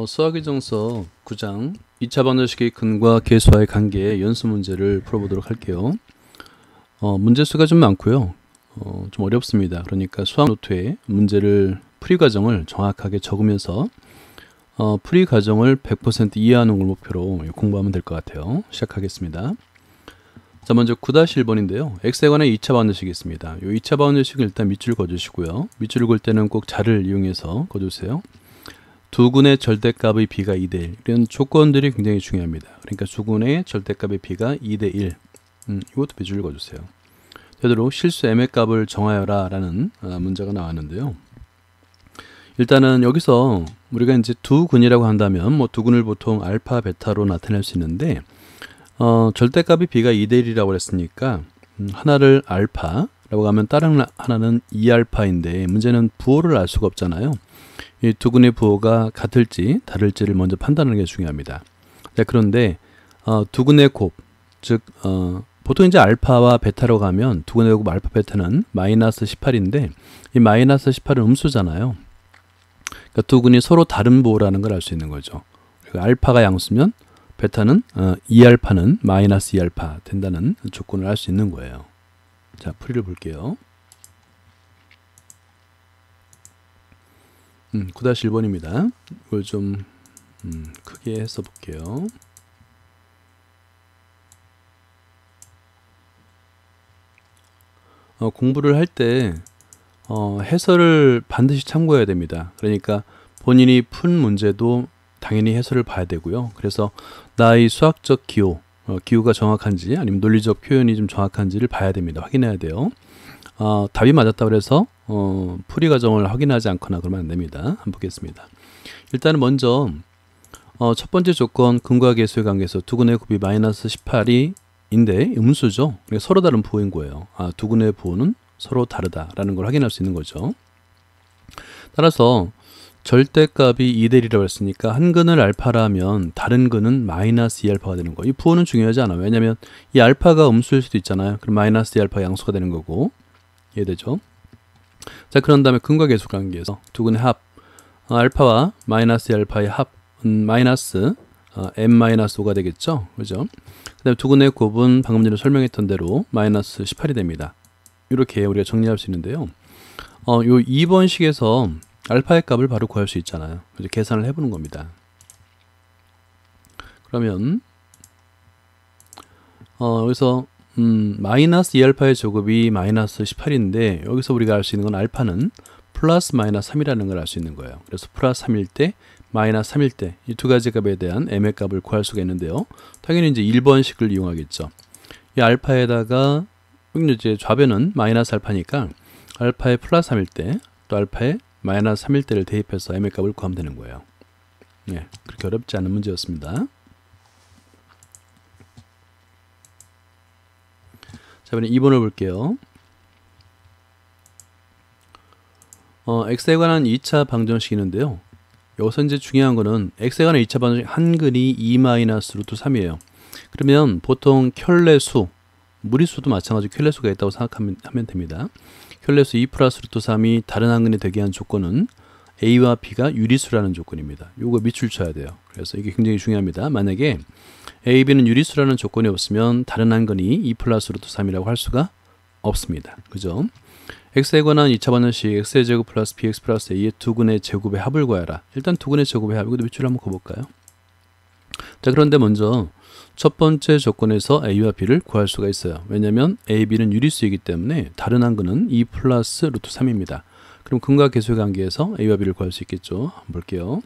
수학의 정서 9장 2차 방정식의 근과 계수와의 관계의 연수 문제를 풀어보도록 할게요. 문제 수가 좀 많고요. 좀 어렵습니다. 그러니까 수학 노트에 문제를 풀이 과정을 정확하게 적으면서 풀이 과정을 100% 이해하는 걸 목표로 공부하면 될 것 같아요. 시작하겠습니다. 자, 먼저 9-1번인데요. x에 관한 2차 방정식이 있습니다. 이 2차 방정식을 일단 밑줄 그어주시고요. 밑줄을 그을 때는 꼭 자를 이용해서 그어주세요. 두 근의 절대값의 비가 2대1 이런 조건들이 굉장히 중요합니다. 그러니까 두 근의 절대값의 비가 2대1 이것도 밑줄 그어주세요. 되도록 실수 m의 값을 정하여라 라는 문제가 나왔는데요. 일단은 여기서 우리가 이제 두 근이라고 한다면 뭐 두 근을 보통 알파 베타로 나타낼 수 있는데 절대값이 b가 2대1이라고 했으니까 하나를 알파라고 하면 다른 하나는 2알파인데 문제는 부호를 알 수가 없잖아요. 이 두 근의 부호가 같을지 다를지를 먼저 판단하는 게 중요합니다. 네, 그런데 두 근의 곱, 즉 보통 이제 알파와 베타라고 하면 두 근의 곱 알파 베타는 마이너스 18인데 이 마이너스 18은 음수잖아요. 그러니까 두 근이 서로 다른 부호라는 걸 알 수 있는 거죠. 그러니까 알파가 양수면 베타는 2알파는 마이너스 2알파 된다는 조건을 알 수 있는 거예요. 자, 풀이를 볼게요. 9-1번입니다. 이걸 좀 크게 해서 볼게요. 공부를 할 때 해설을 반드시 참고해야 됩니다. 그러니까 본인이 푼 문제도 당연히 해설을 봐야 되고요. 그래서 나의 수학적 기호, 기호가 정확한지 아니면 논리적 표현이 좀 정확한지를 봐야 됩니다. 확인해야 돼요. 답이 맞았다고 해서 풀이 과정을 확인하지 않거나 그러면 안 됩니다. 한번 보겠습니다. 일단은 먼저 첫 번째 조건 근과 계수의 관계에서 두 근의 곱이 마이너스 18이 인데 음수죠. 그러니까 서로 다른 부호인 거예요. 두 근의 부호는 서로 다르다라는 걸 확인할 수 있는 거죠. 따라서 절대값이 2대1이라고 했으니까 한 근을 알파라면 다른 근은 마이너스 2알파가 되는 거예요. 이 부호는 중요하지 않아요. 왜냐하면 이 알파가 음수일 수도 있잖아요. 그럼 마이너스 2알파가 양수가 되는 거고 이해되죠? 자, 그런 다음에 근과 계수 관계에서 두 근의 합 알파와 마이너스 2알파의 합은 마이너스 m-5가 되겠죠? 그죠? 그 다음에 두 근의 곱은 방금 전에 설명했던 대로 마이너스 18이 됩니다. 이렇게 우리가 정리할 수 있는데요. 요 2번식에서 알파의 값을 바로 구할 수 있잖아요. 그래서 계산을 해보는 겁니다. 그러면 여기서 마이너스 2알파의 제곱이 마이너스 18인데 여기서 우리가 알 수 있는 건 알파는 플러스 마이너스 3이라는 걸 알 수 있는 거예요. 그래서 플러스 3일 때 마이너스 3일 때 이 두 가지 값에 대한 m의 값을 구할 수가 있는데요. 당연히 이제 1번식을 이용하겠죠. 이 알파에다가 이제 좌변은 마이너스 알파니까 알파의 플러스 3일 때 또 알파의 마이너스 3일 때를 대입해서 m의 값을 구하면 되는 거예요. 네, 그렇게 어렵지 않은 문제였습니다. 자, 이번에 2번을 볼게요. x에 관한 2차 방정식이 있는데요. 여기서 이제 중요한 거는 x에 관한 2차 방정식 한 근이 2-루트 3이에요. 그러면 보통 켤레수, 무리수도 마찬가지로 켤레수가 있다고 생각하면 됩니다. 켤레수 2 플러스 루트 3이 다른 한 근이 되게 한 조건은 a와 b가 유리수라는 조건입니다. 요거 밑줄 쳐야 돼요. 그래서 이게 굉장히 중요합니다. 만약에 a, b는 유리수라는 조건이 없으면 다른 한 근이 2 플러스 루트 3이라고 할 수가 없습니다. 그죠? x에 관한 2차 방정식 x의 제곱 플러스 bx 플러스 a의 두 근의 제곱의 합을 구하라. 일단 두 근의 제곱의 합, 이것도 밑줄 한번 그어볼까요? 자, 그런데 먼저 첫 번째 조건에서 a와 b를 구할 수가 있어요. 왜냐하면 a, b는 유리수이기 때문에 다른 한 근은 2 플러스 루트 3입니다. 그럼 근과 계수의 관계에서 a와 b를 구할 수 있겠죠. 한번 볼게요.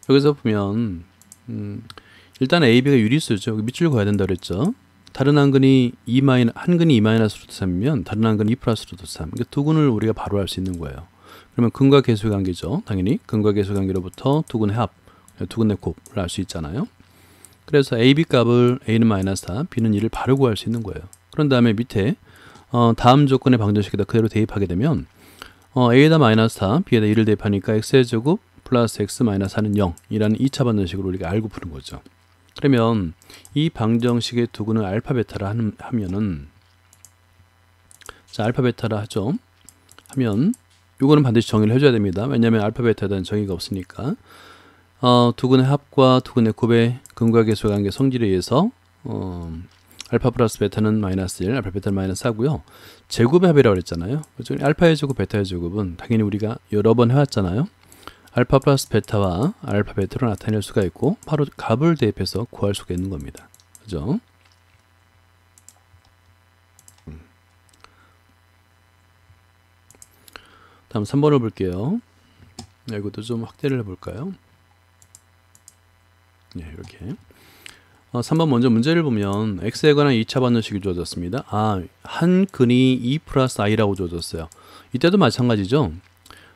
여기서 보면 일단 a, b가 유리수죠. 밑줄 그어야 된다 그랬죠. 다른 한 근이 한 근이 2 마이너스 루트 3이면 다른 한 근이 2 플러스 루트 3. 그러니까 두 근을 우리가 바로 알 수 있는 거예요. 그러면 근과 계수의 관계죠. 당연히 근과 계수의 관계로부터 두 근의 합, 두 근의 곱을 알 수 있잖아요. 그래서 a, b 값을 a는 마이너스 4, b는 2를 바로 구할 수 있는 거예요. 그런 다음에 밑에 다음 조건의 방정식에다 그대로 대입하게 되면 a에다 마이너스 4, b에다 2를 대입하니까 x의 제곱 플러스 x 마이너스 4는 0이라는 2차 방정식으로 우리가 알고 푸는 거죠. 그러면 이 방정식의 두 근을 알파 베타라 하면은 자, 알파 베타라 하죠. 하면 이거는 반드시 정의를 해줘야 됩니다. 왜냐하면 알파 베타에 대한 정의가 없으니까. 두근의 합과 두근의 곱의 근과 계수의 관계 성질에 의해서 알파 플러스 베타는 마이너스 1, 알파 베타는 마이너스 4고요. 제곱의 합이라고 그랬잖아요. 그렇죠? 알파의 제곱, 베타의 제곱은 당연히 우리가 여러 번 해왔잖아요. 알파 플러스 베타와 알파 베타로 나타낼 수가 있고 바로 값을 대입해서 구할 수가 있는 겁니다. 그죠? 다음 3번을 볼게요. 이것도 좀 확대를 해볼까요? 네, 이렇게. 3번 먼저 문제를 보면 x에 관한 2차 방정식이 주어졌습니다. 한 근이 2 플러스 i라고 주어졌어요. 이때도 마찬가지죠.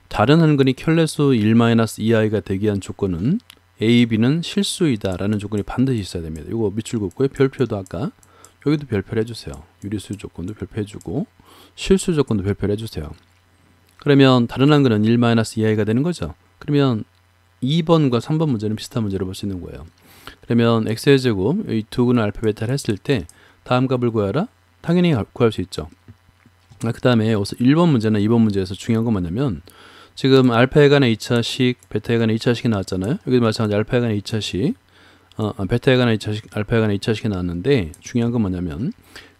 다른 한 근이 켤레수 1-2i가 되기 위한 조건은 a, b는 실수이다 라는 조건이 반드시 있어야 됩니다. 이거 밑줄 긋고요. 별표도 아까 여기도 별표를 해주세요. 유리수 조건도 별표해주고 실수 조건도 별표를 해주세요. 그러면 다른 한 근은 1-2i가 되는 거죠. 그러면 2번과 3번 문제는 비슷한 문제를 볼 수 있는 거예요. 그러면 x의 제곱, 이 두 근을 알파 베타를 했을 때 다음 값을 구하라? 당연히 구할 수 있죠. 그 다음에 1번 문제나 2번 문제에서 중요한 건 뭐냐면 지금 알파에 관한 2차식, 베타에 관한 2차식이 나왔잖아요. 여기도 마찬가지 알파에 관한 2차식, 베타에 관한 2차식, 알파에 관한 2차식이 나왔는데 중요한 건 뭐냐면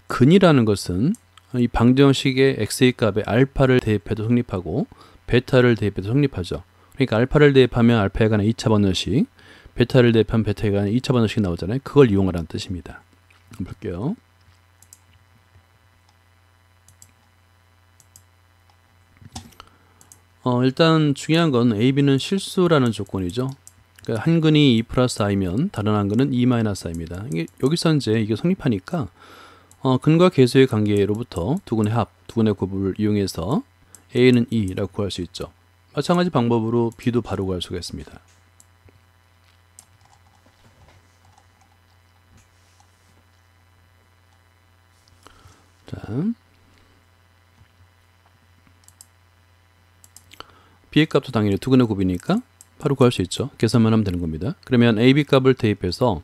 근이라는 것은 이 방정식의 x의 값에 알파를 대입해도 성립하고 베타를 대입해도 성립하죠. 그러니까 알파를 대입하면 알파에 관한 2차 방정식, 베타를 대입하면 베타에 관한 2차 방정식이 나오잖아요. 그걸 이용하라는 뜻입니다. 한번 볼게요. 일단 중요한 건 a, b는 실수라는 조건이죠. 그러니까 한 근이 2 플러스 i면 다른 한 근은 2 마이너스 i입니다. 여기서 이제 이게 성립하니까 근과 계수의 관계로부터 두 근의 합, 두 근의 곱을 이용해서 a는 2라고 구할 수 있죠. 마찬가지 방법으로 b도 바로 구할 수가 있습니다. 자, b의 값도 당연히 두 근의 곱이니까 바로 구할 수 있죠. 계산만 하면 되는 겁니다. 그러면 ab 값을 대입해서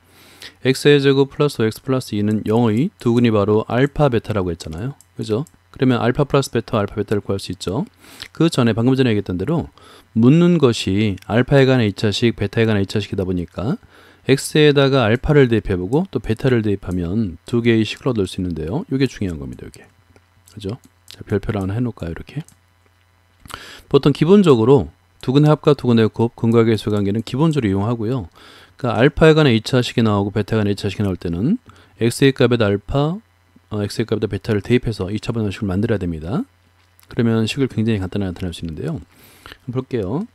x의 제곱 플러스 x 플러스 2는 0의 두 근이 바로 알파 베타라고 했잖아요. 그죠? 그러면 알파 플러스 베타, 알파 베타를 구할 수 있죠. 그 전에 방금 전에 얘기했던 대로 묻는 것이 알파에 관한 2차식, 베타에 관한 2차식이다 보니까 x에다가 알파를 대입해보고 또 베타를 대입하면 두 개의 식을 얻을 수 있는데요. 이게 중요한 겁니다. 이게. 그죠? 자, 별표를 하나 해놓을까요? 이렇게. 보통 기본적으로 두 근의 합과 두 근의 곱, 근과 계수 관계는 기본적으로 이용하고요. 그러니까 알파에 관한 2차식이 나오고 베타에 관한 2차식이 나올 때는 x의 값에다 알파, x의 값에다 베타를 대입해서 2차 방정식을 만들어야 됩니다. 그러면 식을 굉장히 간단하게 나타낼 수 있는데요. 한번 볼게요.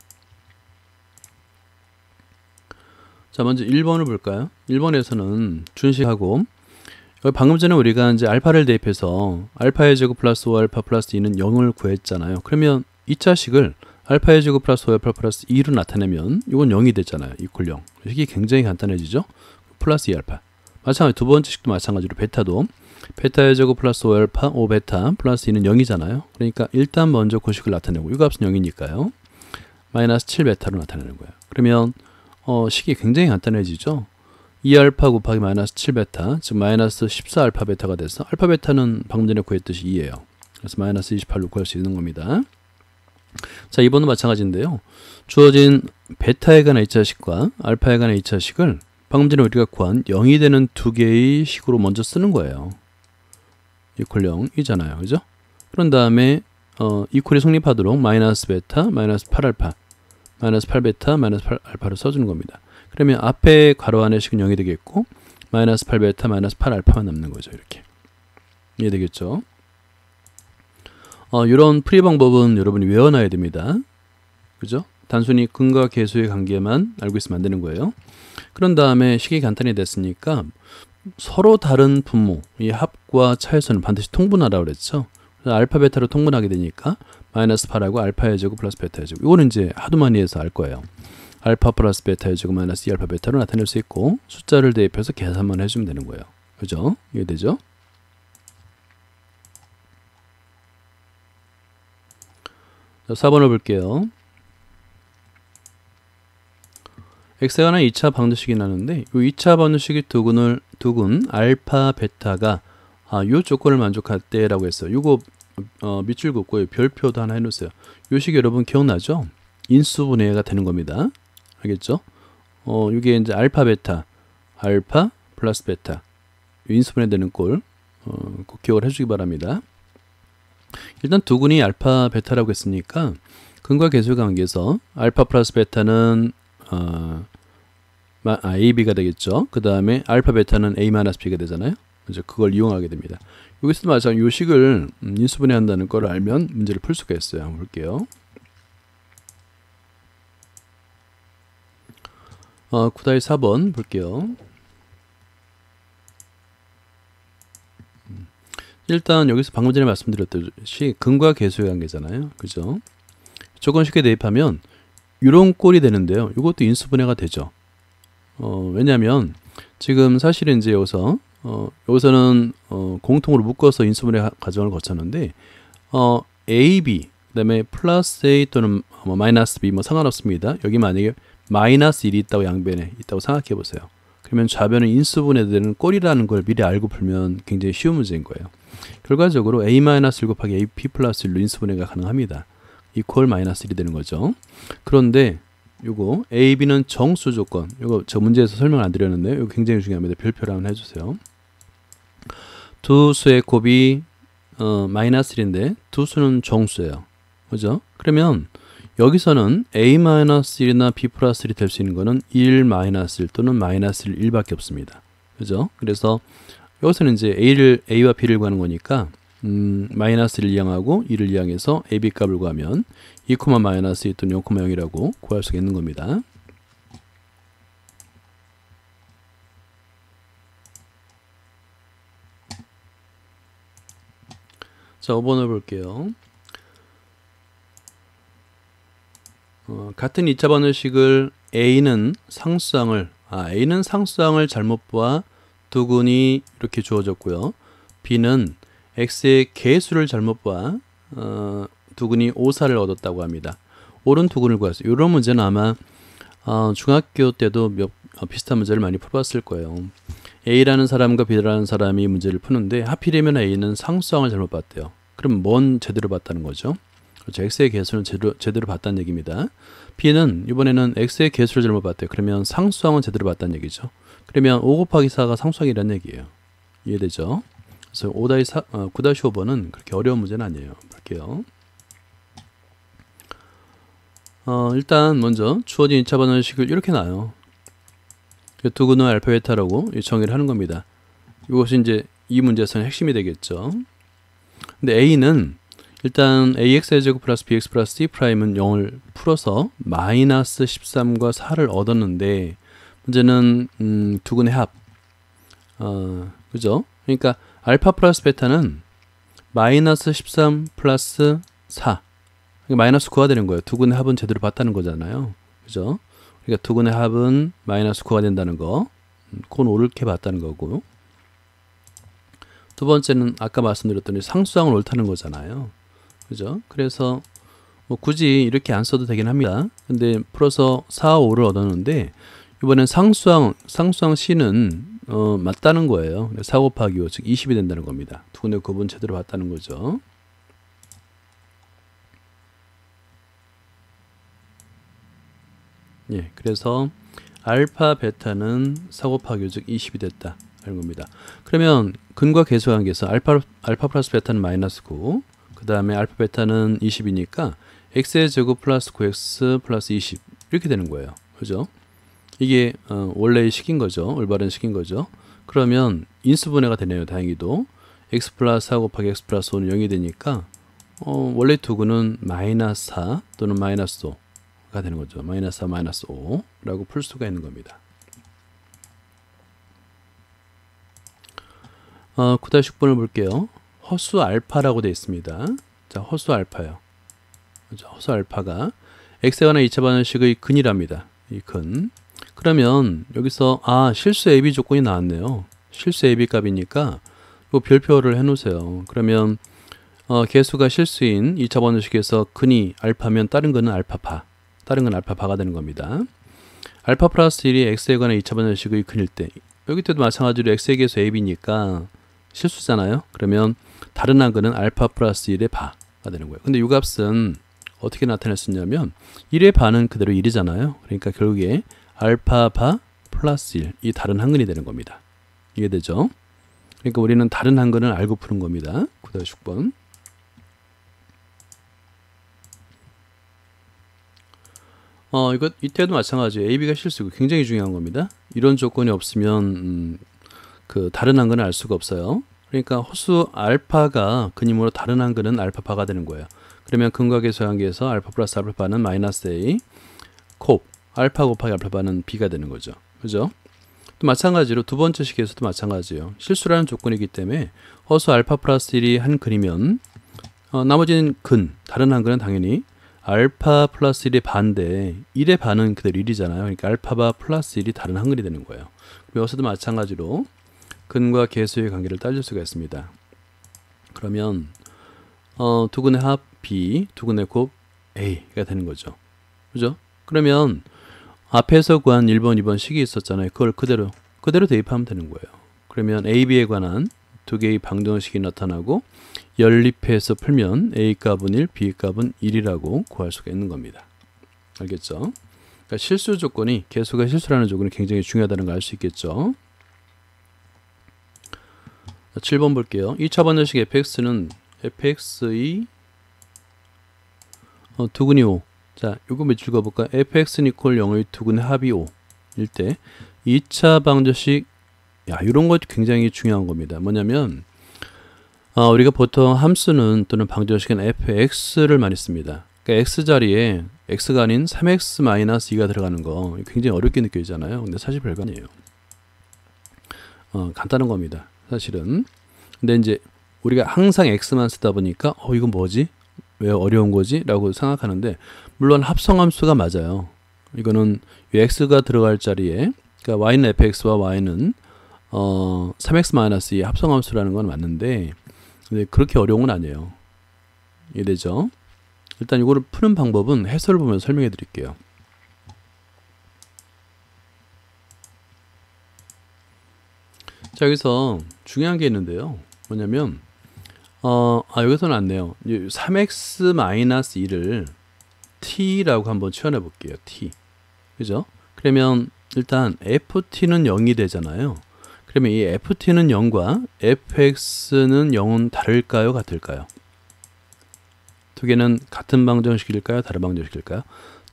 자, 먼저 1번을 볼까요? 1번에서는 준식하고 방금 전에 우리가 이제 알파를 대입해서 알파의 제곱 플러스 5알파 플러스 2는 0을 구했잖아요. 그러면 2차식을 알파의 제곱 플러스 5알파 플러스 2로 나타내면 이건 0이 됐잖아요. 이퀄 0. 이게 굉장히 간단해지죠. 플러스 2알파. 마찬가지 두 번째 식도 마찬가지로 베타도 베타의 제곱 플러스 5알파 5베타 플러스 2는 0이잖아요. 그러니까 일단 먼저 그 식을 나타내고 이 값은 0이니까요. 마이너스 7베타로 나타내는 거예요. 그러면 식이 굉장히 간단해지죠. 2알파 곱하기 마이너스 7베타, 즉 마이너스 14알파 베타가 돼서 알파 베타는 방금 전에 구했듯이 2예요. 그래서 마이너스 28로 구할 수 있는 겁니다. 자, 2번은 마찬가지인데요. 주어진 베타에 관한 2차식과 알파에 관한 2차식을 방금 전에 우리가 구한 0이 되는 두 개의 식으로 먼저 쓰는 거예요. 이퀄 0이잖아요. 그죠? 그런 다음에 이퀄이 성립하도록 마이너스 베타, 마이너스 8알파, 마이너스 8베타, 마이너스 8알파를 써주는 겁니다. 그러면 앞에 괄호 안의 식은 0이 되겠고 마이너스 8베타, 마이너스 8알파만 남는 거죠. 이렇게. 이해되겠죠? 이런 풀이 방법은 여러분이 외워놔야 됩니다. 그죠? 단순히 근과 계수의 관계만 알고 있으면 안 되는 거예요. 그런 다음에 식이 간단히 됐으니까 서로 다른 분모, 이 합과 차에서는 반드시 통분하라고 그랬죠. 그래서 알파, 베타로 통분하게 되니까 마이너스 8하고 알파의 제곱 플러스 베타의 제곱. 이거는 이제 하도 많이 해서 알 거예요. 알파 플러스 베타의 제곱 마이너스 2알파 베타로 나타낼 수 있고 숫자를 대입해서 계산만 해주면 되는 거예요. 그죠? 이해되죠? 자, 4번을 볼게요. x에 관한 2차 방정식이 나는데 이 2차 방정식이 두 근 알파 베타가 요 조건을 만족할 때라고 했어요. 이거 밑줄 긋고 별표도 하나 해놓으세요. 요 식 여러분 기억나죠? 인수분해가 되는 겁니다. 알겠죠? 이게 이제 알파 베타, 알파 플러스 베타 인수분해 되는 꼴 꼭 기억을 해주기 바랍니다. 일단 두근이 알파 베타라고 했으니까 근과 계수의 관계에서 알파 플러스 베타는 AB가 되겠죠. 그 다음에 알파 베타는 A-B가 되잖아요. 이제 그걸 이용하게 됩니다. 여기서도 마찬가지로 요 식을 인수분해한다는 걸 알면 문제를 풀 수가 있어요. 한번 볼게요. 9-4번 볼게요. 일단 여기서 방금 전에 말씀드렸듯이 근과 계수의 관계잖아요. 그죠? 조건 쉽게 대입하면 이런 꼴이 되는데요. 이것도 인수분해가 되죠. 왜냐하면 지금 사실은 이제 여기서는 공통으로 묶어서 인수분해 과정을 거쳤는데 AB 그다음에 플러스 A 또는 마이너스 B 뭐 상관없습니다. 여기 만약에 마이너스 1이 있다고 양변에 있다고 생각해 보세요. 그러면 좌변은 인수분해되는 꼴이라는 걸 미리 알고 풀면 굉장히 쉬운 문제인 거예요. 결과적으로 A-1 곱하기 AP 플러스 1로 인수분해가 가능합니다. 이퀄 마이너스 1이 되는 거죠. 그런데 요거 A, B는 정수 조건, 요거 저 문제에서 설명 안 드렸는데 이거 굉장히 중요합니다. 별표를 한번 해주세요. 두 수의 곱이 마이너스 1인데 두 수는 정수예요. 그죠? 그러면 여기서는 A-1이나 B 플러스 1이 될 수 있는 거는 1 마이너스 1 또는 마이너스 1 1밖에 없습니다. 그죠? 그래서 여기서는 이제 A와 B를 구하는 거니까 마이너스 1을 이항하고 2를 이항해서 AB 값을 구하면 2, 마이너스 2 또는 0,0이라고 구할 수가 있는 겁니다. 자, 5번을 볼게요. 같은 2차 반응식을 A는 상수항을 잘못 보아 두근이 이렇게 주어졌고요. B는 X의 개수를 잘못 보아 두근이 오사를 얻었다고 합니다. 옳은 두근을 구하세요. 이런 문제는 아마 중학교 때도 비슷한 문제를 많이 풀어봤을 거예요. A라는 사람과 B라는 사람이 문제를 푸는데 하필이면 A는 상수항을 잘못 봤대요. 그럼 뭔 제대로 봤다는 거죠? 그렇죠. X의 개수는 제대로 봤다는 얘기입니다. B는 이번에는 X의 개수를 잘못 봤대요. 그러면 상수항은 제대로 봤다는 얘기죠. 그러면 5 곱하기 4가 상수항이라는 얘기예요. 이해되죠? 그래서 9-5번은 그렇게 어려운 문제는 아니에요. 볼게요. 일단 먼저 주어진 2차 반응식을 이렇게 놔요. 두근은 알파 베타라고 정의를 하는 겁니다. 이것이 이제 이 문제에서는 핵심이 되겠죠. 근데 A는 일단 AX제곱 플러스 BX 플러스 C 프라임은 0을 풀어서 마이너스 13과 4를 얻었는데 문제는 두근의 합. 그죠? 그러니까 알파 플러스 베타는 마이너스 13 플러스 4. 마이너스 9가 되는 거예요. 두근의 합은 제대로 봤다는 거잖아요. 그죠? 그러니까 두근의 합은 마이너스 9가 된다는 거. 그건 옳게 봤다는 거고. 두 번째는 아까 말씀드렸더니 상수항은 옳다는 거잖아요. 그죠? 그래서 뭐 굳이 이렇게 안 써도 되긴 합니다. 근데 풀어서 4, 5를 얻었는데 이번엔 상수항 C는 맞다는 거예요. 4 곱하기 5, 즉 20이 된다는 겁니다. 두근의 곱은 제대로 봤다는 거죠. 예, 그래서 알파 베타는 4 곱하기 5, 즉 20이 됐다. 하는 겁니다. 그러면 근과 계수 관계에서 알파 플러스 베타는 마이너스 9, 그 다음에 알파 베타는 20이니까 x의 제곱 플러스 9x 플러스 20 이렇게 되는 거예요. 그죠? 이게 원래의 식인 거죠. 올바른 식인 거죠. 그러면 인수분해가 되네요. 다행히도 x 플러스 4 곱하기 x 플러스 5는 0이 되니까 원래 두근은 마이너스 4 또는 마이너스 5가 되는 거죠. 마이너스 4 마이너스 5라고 풀 수가 있는 겁니다. 9-6번을 볼게요. 허수 알파라고 되어 있습니다. 자, 허수 알파요. 그죠? 허수 알파가 x에 관한 2차 반응식의 근이랍니다. 이 근. 그러면 여기서 실수 AB 조건이 나왔네요. 실수 AB 값이니까 이 별표를 해놓으세요. 그러면 개수가 실수인 2차 반응식에서 근이 알파면 다른 거는 알파파. 다른 건 알파바가 되는 겁니다. 알파 플러스 1이 x에 관한 2차 반응식의 근일 때 여기 때도 마찬가지로 x의 개수 AB니까 실수잖아요. 그러면 다른 한 근은 알파 플러스 1의 바가 되는 거예요. 근데 이 값은 어떻게 나타낼 수 있냐면 1의 바는 그대로 1이잖아요. 그러니까 결국에 알파 바 플러스 1, 이 다른 한 근이 되는 겁니다. 이해되죠? 그러니까 우리는 다른 한 근을 알고 푸는 겁니다. 9-6번. 이때도 마찬가지예요. AB가 실수고 굉장히 중요한 겁니다. 이런 조건이 없으면 그 다른 한 근을 알 수가 없어요. 그러니까 호수 알파가 근이므로 다른 한 근은 알파바가 되는 거예요. 그러면 근과 계수의 관계에서 알파 플러스 알파바는 마이너스 A, 곱 알파 곱하기 알파바는 B가 되는 거죠. 그죠? 또 마찬가지로 두 번째 식에서도 마찬가지예요. 실수라는 조건이기 때문에 호수 알파 플러스 1이 한 근이면 나머지는 근, 다른 한 근은 당연히 알파 플러스 1의 반대 1의 반은 그대로 1이잖아요. 그러니까 알파바 플러스 1이 다른 한 근이 되는 거예요. 여기서도 마찬가지로 근과 계수의 관계를 따질 수가 있습니다. 그러면 두 근의 합 B, 두 근의 곱 A가 되는 거죠. 그죠? 그러면 앞에서 구한 1번, 2번 식이 있었잖아요. 그걸 그대로 대입하면 되는 거예요. 그러면 A, B에 관한 두 개의 방정식이 나타나고 연립해서 풀면 A 값은 1, B 값은 1이라고 구할 수가 있는 겁니다. 알겠죠? 그러니까 실수 조건이, 계수가 실수라는 조건이 굉장히 중요하다는 걸 알 수 있겠죠? 7번 볼게요. 2차 방정식 fx는 fx의 두근이 5. 자, 이거 몇 줄 가볼까요? fx는 이퀄 0의 두근의 합이 5일 때 2차 방정식, 이런 것 굉장히 중요한 겁니다. 뭐냐면 우리가 보통 함수는 또는 방정식은 fx를 많이 씁니다. 그러니까 x 자리에 x가 아닌 3x-2가 들어가는 거 굉장히 어렵게 느껴지잖아요. 근데 사실 별거 아니에요. 간단한 겁니다. 사실은. 근데 이제 우리가 항상 x만 쓰다 보니까 이건 뭐지? 왜 어려운 거지? 라고 생각하는데, 물론 합성함수가 맞아요. 이거는 x가 들어갈 자리에, 그러니까 y는 fx와 y는 3x-2의 합성함수라는 건 맞는데, 근데 그렇게 어려운 건 아니에요. 이해되죠? 일단 이거를 푸는 방법은 해설을 보면서 설명해 드릴게요. 자, 여기서 중요한 게 있는데요. 뭐냐면 여기서는 안 돼요. 3x-2를 t라고 한번 치환해 볼게요. t. 그죠? 그러면 일단 ft는 0이 되잖아요. 그러면 이 ft는 0과 fx는 0은 다를까요? 같을까요? 두 개는 같은 방정식일까요? 다른 방정식일까요?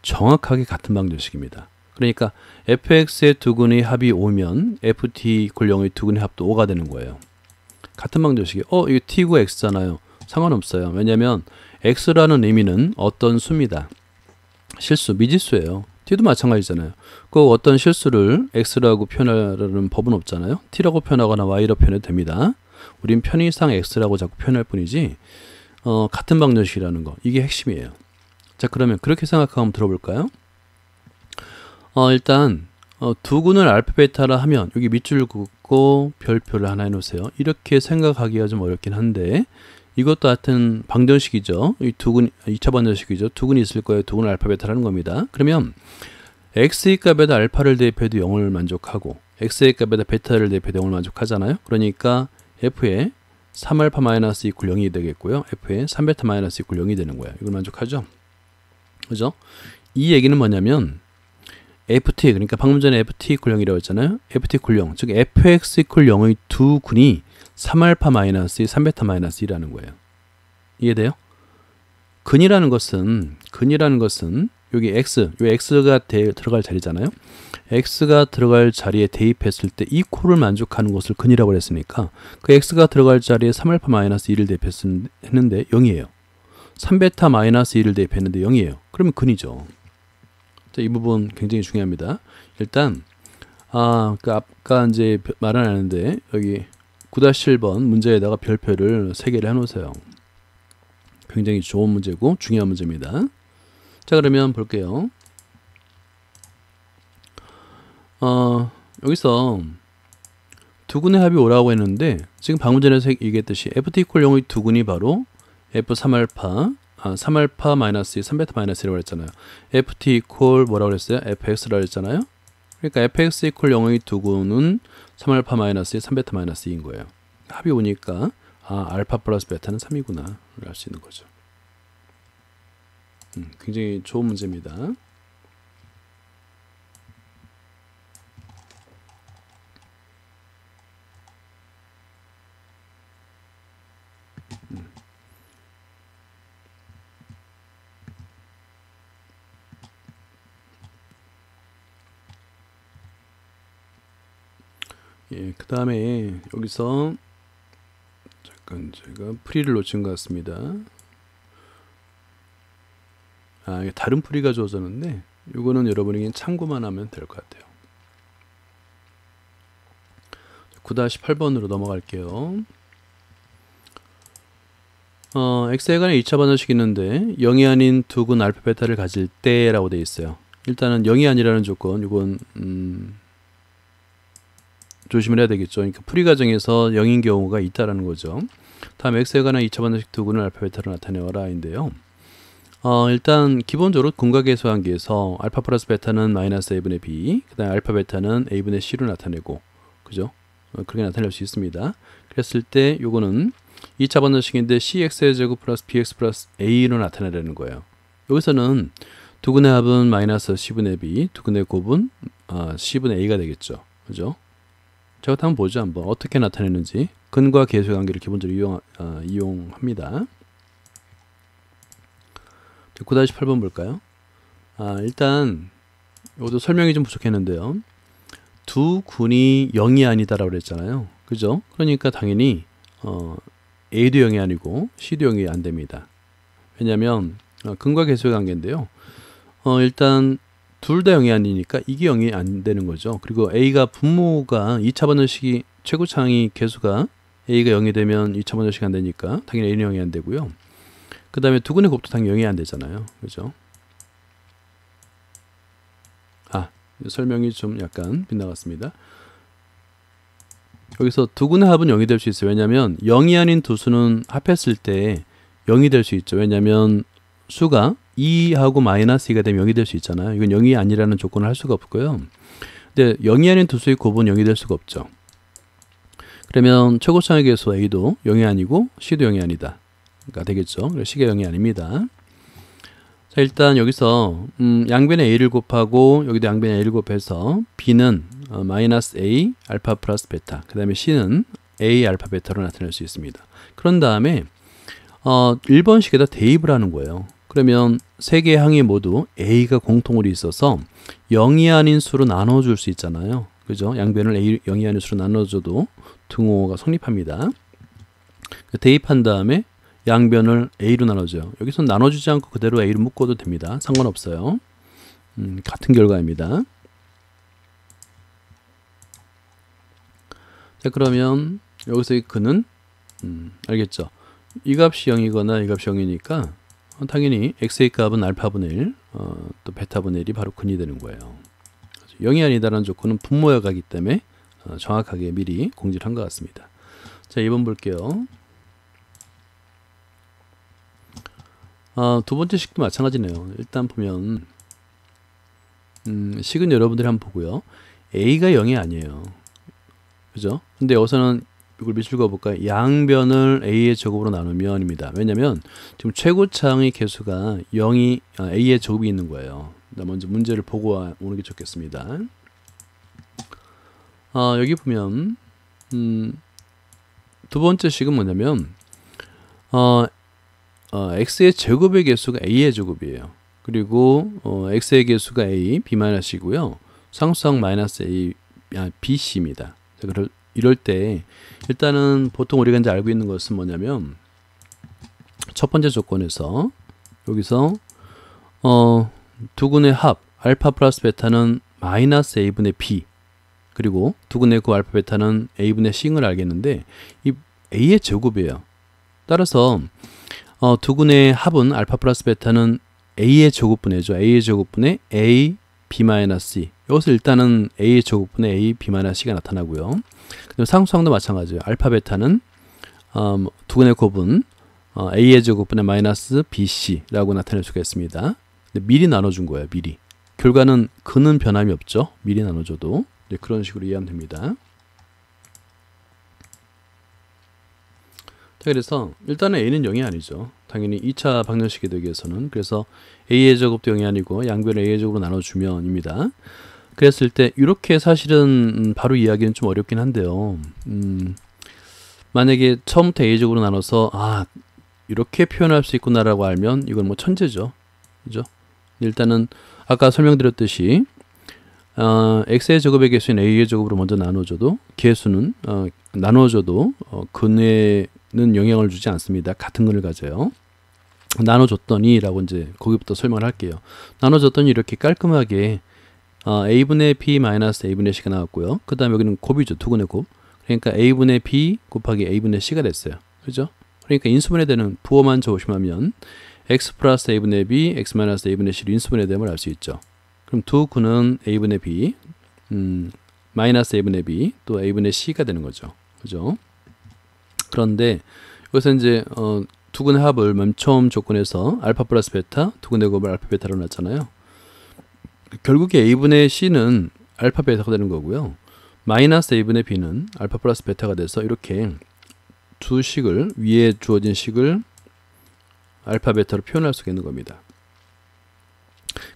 정확하게 같은 방정식입니다. 그러니까 fx의 두근의 합이 5면 ft = 0의 두근의 합도 5가 되는 거예요. 같은 방정식이 이거 t고 x잖아요. 상관없어요. 왜냐하면 x라는 의미는 어떤 수입니다. 실수, 미지수예요. t도 마찬가지잖아요. 꼭 어떤 실수를 x라고 표현하는 법은 없잖아요. t라고 표현하거나 y라고 표현해도 됩니다. 우린 편의상 x라고 자꾸 표현할 뿐이지 같은 방정식이라는 거, 이게 핵심이에요. 자, 그러면 그렇게 생각하고 한번 들어볼까요? 일단 두근을 알파 베타라 하면 여기 밑줄 긋고 별표를 하나 해놓으세요. 이렇게 생각하기가 좀 어렵긴 한데, 이것도 같은 방정식이죠. 이 두근 2차 방정식이죠. 두근이 있을 거예요. 두근 알파 베타라는 겁니다. 그러면 x의 값에다 알파를 대입해도 0을 만족하고 x의 값에다 베타를 대입해도 0을 만족하잖아요. 그러니까 f에 3알파-2 = 0이 되겠고요. f에 3베타-2 = 0이 되는 거예요. 이걸 만족하죠. 그죠? 이 얘기는 뭐냐면 ft, 그러니까 방금 전에 ft = 0이라고 했잖아요. ft = 0, 즉 fx = 0의 두 근이 3알파-2, 3베타-1이라는 거예요. 이해돼요? 근이라는 것은 여기 x, 요 x가 들어갈 자리잖아요. x가 들어갈 자리에 대입했을 때 이 콜을 만족하는 것을 근이라고 했으니까 그 x가 들어갈 자리에 3알파-1을 대입했는데 0이에요. 3베타-1을 대입했는데 0이에요. 그러면 근이죠. 자, 이 부분 굉장히 중요합니다. 일단 아까 이제 말은 안 하는데 여기 9-1번 문제에다가 별표를 3개를 해놓으세요. 굉장히 좋은 문제고 중요한 문제입니다. 자, 그러면 볼게요. 여기서 두근의 합이 5라고 했는데 지금 방금 전에 얘기했듯이 ft = 0의 두근이 바로 f3알파 3알파-2, 3베타-1이라고 했잖아요. ft = 뭐라고 그랬어요? fx라고 했잖아요. 그러니까 fx = 0의 두근은 3알파-, 3베타-2인 거예요. 합이 오니까 알파 플러스 베타는 3이구나 알 수 있는 거죠. 굉장히 좋은 문제입니다. 예, 그 다음에 여기서 잠깐 제가 풀이를 놓친 것 같습니다. 이게 다른 풀이가 주어졌는데 이거는 여러분에게 참고만 하면 될 것 같아요. 9-8번으로 넘어갈게요. x에 관한 2차 반응식이 있는데 0이 아닌 두근 알파 베타를 가질 때 라고 되어 있어요. 일단은 0이 아니라는 조건, 이건 조심을 해야 되겠죠. 그러니까 풀이 과정에서 0인 경우가 있다라는 거죠. 다음 x에 관한 2차 반응식 두근을 알파 베타로 나타내어라 인데요. 일단 기본적으로 근과계수 관계에서 알파 플러스 베타는 마이너스 a분의 b, 그 다음에 알파 베타는 a분의 c로 나타내고, 그죠? 그렇게 나타낼 수 있습니다. 그랬을 때 요거는 2차 반응식인데 cx의 제곱 플러스 bx 플러스 a로 나타내라는 거예요. 여기서는 두근의 합은 마이너스 c분의 b, 두근의 곱은 c분의 a가 되겠죠. 그죠? 저것 한번 보죠. 한번 어떻게 나타내는지. 근과 계수 관계를 기본적으로 이용합니다. 9-8번 볼까요? 일단 이것도 설명이 좀 부족했는데요. 두 군이 0이 아니다라고 그랬잖아요. 그죠? 그러니까 당연히 A도 0이 아니고 C도 0이 안 됩니다. 왜냐하면 근과 계수의 관계인데요. 일단 둘 다 0이 아니니까 이게 0이 안 되는 거죠. 그리고 A가 분모가 2차 반응식이 최고차항이 계수가 A가 0이 되면 2차 반응식이 안 되니까 당연히 A는 0이 안 되고요. 그 다음에 두근의 곱도 당연히 0이 안 되잖아요. 그죠? 설명이 좀 약간 빗나갔습니다. 여기서 두근의 합은 0이 될 수 있어요. 왜냐하면 0이 아닌 두 수는 합했을 때 0이 될 수 있죠. 왜냐하면 수가 2하고 마이너스 2가 되면 0이 될 수 있잖아요. 이건 0이 아니라는 조건을 할 수가 없고요. 근데 0이 아닌 두 수의 곱은 0이 될 수가 없죠. 그러면 최고차항의 계수 A도 0이 아니고 C도 0이 아니다 가 되겠죠. 그래서 C가 0이 아닙니다. 자, 일단 여기서 양변에 A를 곱하고 여기도 양변에 A를 곱해서 B는 마이너스 A 알파 플러스 베타, 그 다음에 C는 A 알파 베타로 나타낼 수 있습니다. 그런 다음에 1번식에다 대입을 하는 거예요. 그러면 세 개의 항이 모두 A가 공통으로 있어서 0이 아닌 수로 나눠줄 수 있잖아요. 그죠? 양변을 0이 아닌 수로 나눠줘도 등호가 성립합니다. 대입한 다음에 양변을 A로 나눠줘요. 여기서 나눠주지 않고 그대로 A로 묶어도 됩니다. 상관없어요. 같은 결과입니다. 자, 그러면 여기서 이 근은 알겠죠? 이 값이 0이거나 이 값이 0이니까 당연히 x의 값은 알파분의 1, 또 베타분의 1이 바로 근이 되는 거예요. 0이 아니다라는 조건은 분모여가기 때문에 정확하게 미리 공지를 한 것 같습니다. 자, 2번 볼게요. 두 번째 식도 마찬가지네요. 일단 보면 식은 여러분들이 한번 보고요. A가 0이 아니에요. 그죠? 근데 여기서는 이걸 밑줄 그어볼까요? 양변을 A의 제곱으로 나누면입니다. 왜냐면 지금 최고차항의 개수가 0이 A의 제곱이 있는 거예요. 먼저 문제를 보고 오는 게 좋겠습니다. 여기 보면 두 번째 식은 뭐냐면 x의 제곱의 개수가 a의 제곱이에요. 그리고 x의 개수가 a, b-c고요. 상수항 마이너스 a, bc입니다. 이럴 때 일단은 보통 우리가 이제 알고 있는 것은 뭐냐면 첫 번째 조건에서 여기서 두근의 합 알파 플러스 베타는 마이너스 a분의 b, 그리고 두근의 그 알파 베타는 a분의 c인 걸 알겠는데 이 a의 제곱이에요. 따라서 두근의 합은 알파 플러스 베타는 a의 제곱분의죠. a의 제곱분의 a, b-c. 여기서 일단은 a의 제곱분의 a, b-c가 나타나고요. 그다음 상수항도 마찬가지예요. 알파 베타는 두근의 곱은 a의 제곱분의 마이너스 bc라고 나타낼 수가 있습니다. 근데 미리 나눠준 거예요. 미리. 결과는 근은 변함이 없죠. 미리 나눠줘도. 네, 그런 식으로 이해하면 됩니다. 그래서 일단은 a는 0이 아니죠. 당연히 2차 방정식이 되기 위해서는. 그래서 a의 제곱도 0이 아니고 양변을 a의 제곱으로 나눠주면입니다. 그랬을 때 이렇게 사실은 바로 이해하기는 좀 어렵긴 한데요. 만약에 처음부터 a의 제곱으로 나눠서 이렇게 표현할 수 있구나라고 알면 이건 뭐 천재죠. 그죠? 일단은 아까 설명드렸듯이 x의 제곱의 개수인 a의 제곱으로 먼저 나눠줘도 개수는 나눠줘도 근에는 영향을 주지 않습니다. 같은 근을 가져요. 나눠줬더니 라고 이제 거기부터 설명을 할게요. 나눠줬더니 이렇게 깔끔하게 a분의 b 마이너스 a분의 c가 나왔고요. 그 다음에 여기는 곱이죠. 두근의 곱. 그러니까 a분의 b 곱하기 a분의 c가 됐어요. 그죠? 그러니까 인수분해되는 부호만 조심하면 x 플러스 a분의 b, x 마이너스 a분의 c로 인수분해됨을 알 수 있죠. 그럼 두 근은 a분의 b, 마이너스 a분의 b, 또 a분의 c가 되는 거죠. 그죠? 그런데 여기서 이제 두 근의 합을 맨 처음 조건에서 알파 플러스 베타, 두 근의 곱을 알파 베타로 놨잖아요. 결국에 a분의 c는 알파 베타가 되는 거고요. 마이너스 a분의 b는 알파 플러스 베타가 돼서 이렇게 두 식을 위에 주어진 식을 알파 베타로 표현할 수가 있는 겁니다.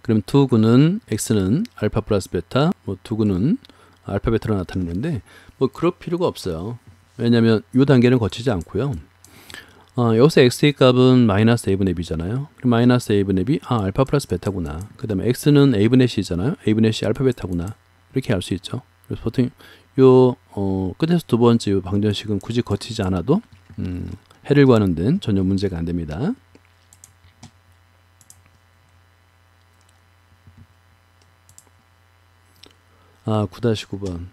그럼 두 근은 x는 알파 플러스 베타, 두 근은 알파 베타로 나타내는데 그럴 필요가 없어요. 왜냐하면 이 단계는 거치지 않고요. 여기서 x의 값은 마이너스 a분의 b잖아요. 그럼 마이너스 a분의 b, 알파 플러스 베타구나. 그 다음에 x는 a분의 c잖아요. a분의 c 알파 베타구나. 이렇게 알 수 있죠. 그래서 보통 요 끝에서 두 번째 요 방정식은 굳이 거치지 않아도 해를 구하는 데는 전혀 문제가 안 됩니다. 아, 9-9번.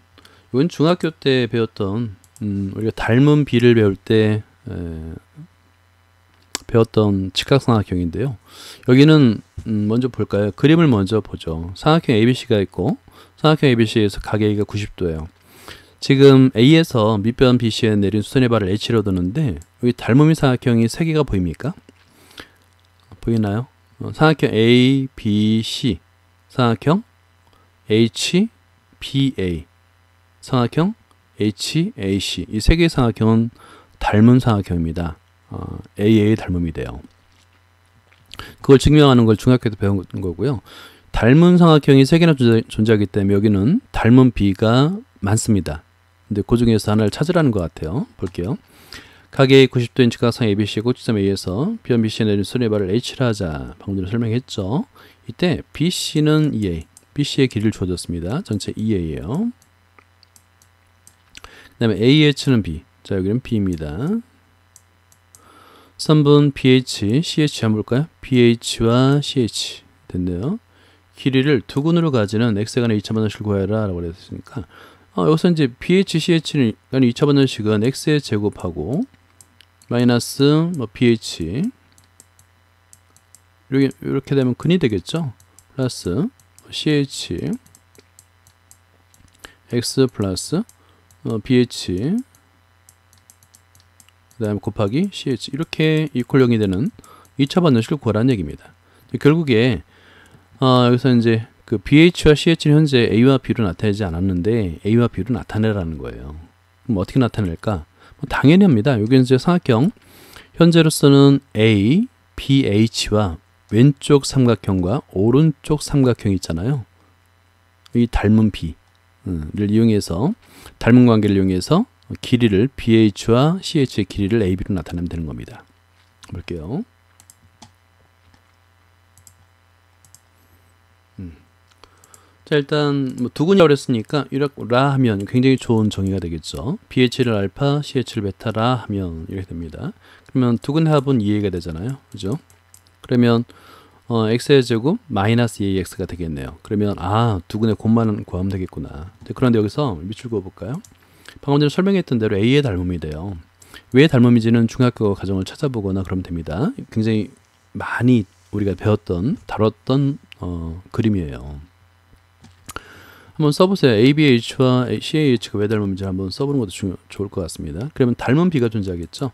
이건 중학교 때 배웠던 우리가 닮은 비를 배울 때 배웠던 직각삼각형인데요. 여기는 먼저 볼까요? 그림을 먼저 보죠. 삼각형 ABC가 있고 삼각형 ABC에서 각 A가 90도예요. 지금 A에서 밑변 BC에 내린 수선의 발을 H로 두는데 여기 닮음이 삼각형이 3개가 보입니까? 보이나요? 삼각형 A, B, C, 삼각형 H, B, A, 삼각형 H, A, C. 이 3개의 삼각형은 닮은 삼각형입니다. AA 닮음이 돼요. 그걸 증명하는 걸 중학교 때 배운 거고요. 닮은 삼각형이 3개나 존재하기 때문에 여기는 닮은 B가 많습니다. 근데 그 중에서 하나를 찾으라는 것 같아요. 볼게요. 각 A 90도인 직각상 ABC의 꼭지점 A에서 B와 BC에 내린 수선의 발을 H라 하자. 방금 전에 설명했죠. 이때 BC는 2A, BC의 길이를 주어졌습니다. 전체 2A예요. 그 다음에 AH는 B. 자, 여기는 B입니다. 선분 BH, CH 한번 볼까요? BH와 CH 됐네요. 길이를 두 근으로 가지는 x에 관한 2차 방정식을 구해라 라고 했으니까 여기서 이제 BH, CH는 2차 방정식은 x의 제곱하고 마이너스 BH 이렇게 되면 근이 되겠죠? 플러스 CH x 플러스 BH 그 다음에 곱하기 CH 이렇게 이퀄 0이 되는 2차 방정식을 구하라는 얘기입니다. 결국에 여기서 이제 그 BH와 CH는 현재 A와 B로 나타내지 않았는데 A와 B로 나타내라는 거예요. 그럼 어떻게 나타낼까? 당연히 합니다. 여기 이제 삼각형 현재로서는 A, BH와 왼쪽 삼각형과 오른쪽 삼각형이 있잖아요. 이 닮은 B를 이용해서 닮은 관계를 이용해서 길이를 BH와 CH의 길이를 AB로 나타내면 되는 겁니다. 볼게요. 자, 일단 두 근이라고 했으니까 이렇라 하면 굉장히 좋은 정의가 되겠죠. BH를 알파, CH를 베타라 하면 이렇게 됩니다. 그러면 두 근의 합은 2A가 되잖아요. 그죠? 그러면 x의 제곱 마이너스 2AX가 되겠네요. 그러면 두 근의 곱만 구하면 되겠구나. 그런데 여기서 밑줄 그어볼까요? 방금 전에 설명했던 대로 A의 닮음이 돼요. 왜 닮음인지는 중학교 과정을 찾아보거나 그러면 됩니다. 굉장히 많이 우리가 배웠던, 다뤘던 그림이에요. 한번 써보세요. ABH와 CAH가 왜 닮음인지 한번 써보는 것도 좋을 것 같습니다. 그러면 닮은 B가 존재하겠죠.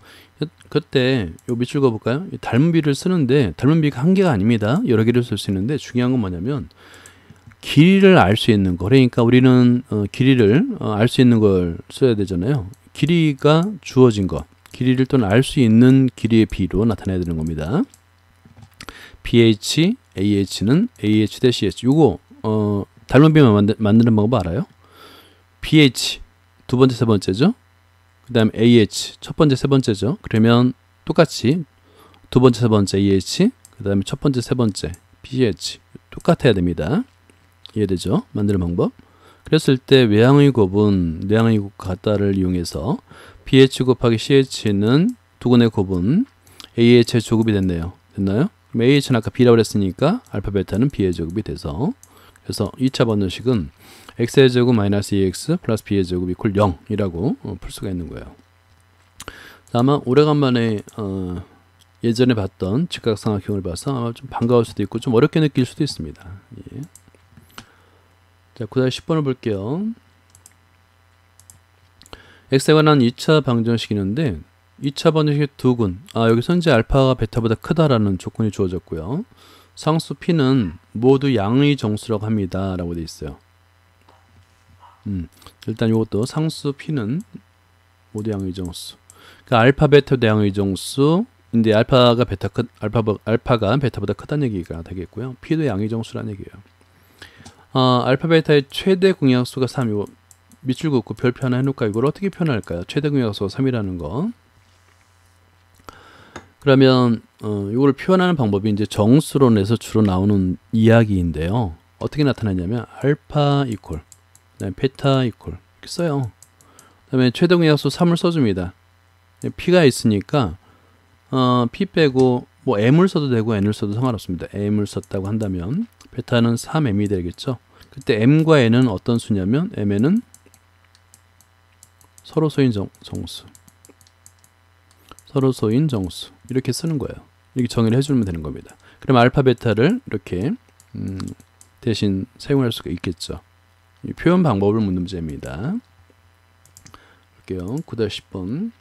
그때 요 밑줄 그어볼까요? 닮은 B를 쓰는데 닮은 B가 한 개가 아닙니다. 여러 개를 쓸 수 있는데 중요한 건 뭐냐면 길이를 알 수 있는 거. 그러니까 우리는 길이를 알 수 있는 걸 써야 되잖아요. 길이가 주어진 거. 길이를 또는 알 수 있는 길이의 b로 나타내야 되는 겁니다. ph, ah는 ah-ch. 요거 닮은비만 만드는 방법 알아요? ph 두 번째 세 번째죠. 그 다음 ah 첫 번째 세 번째죠. 그러면 똑같이 두 번째 세 번째 ah, 그 다음에 첫 번째 세 번째 ph 똑같아야 됩니다. 이해되죠? 만드는 방법. 그랬을 때 외항의 곱은 내항의 곱과 같다를 이용해서 pH 곱하기 ch는 두근의 곱은 ah의 조곱이 됐네요. 됐나요? 그럼 ah는 아까 b라고 했으니까 알파 베타는 b의 제곱이 돼서, 그래서 2차 방정식은 x의 제곱 마이너스 2x 플러스 b의 제곱 이퀄 0이라고 풀 수가 있는 거예요. 아마 오래간만에 예전에 봤던 직각삼각형을 봐서 아마 좀 반가울 수도 있고 좀 어렵게 느낄 수도 있습니다. 예. 자, 그 다음 10번을 볼게요. x에 관한 2차 방정식이는데 2차 방정식의 두근, 여기서 이제 알파가 베타보다 크다라는 조건이 주어졌고요. 상수 p는 모두 양의 정수라고 합니다 라고 되어 있어요. 일단 이것도 상수 p는 모두 양의 정수, 그러니까 알파 베타도 양의 정수인데 알파가 베타보다 크다는 얘기가 되겠고요. p도 양의 정수라는 얘기예요. 알파 베타의 최대 공약수가 3, 이거 밑줄 긋고 별표 하나 해놓을까? 이걸 어떻게 표현할까요? 최대 공약수가 3이라는 거. 그러면 이걸 표현하는 방법이 이제 정수론에서 주로 나오는 이야기인데요. 어떻게 나타나냐면 알파 이퀄, 그다음에 베타 이퀄 이렇게 써요. 그다음에 최대 공약수 3을 써줍니다. p가 있으니까 p 빼고 뭐 m을 써도 되고 n을 써도 상관없습니다. m을 썼다고 한다면 베타는 3m이 되겠죠. 그때 m과 n은 어떤 수냐면 mn은 서로소인 정수, 서로소인 정수 이렇게 쓰는 거예요. 이렇게 정의를 해주면 되는 겁니다. 그럼 알파 베타를 이렇게 대신 사용할 수가 있겠죠. 이 표현 방법을 묻는 문제입니다. 볼게요. 9-10번.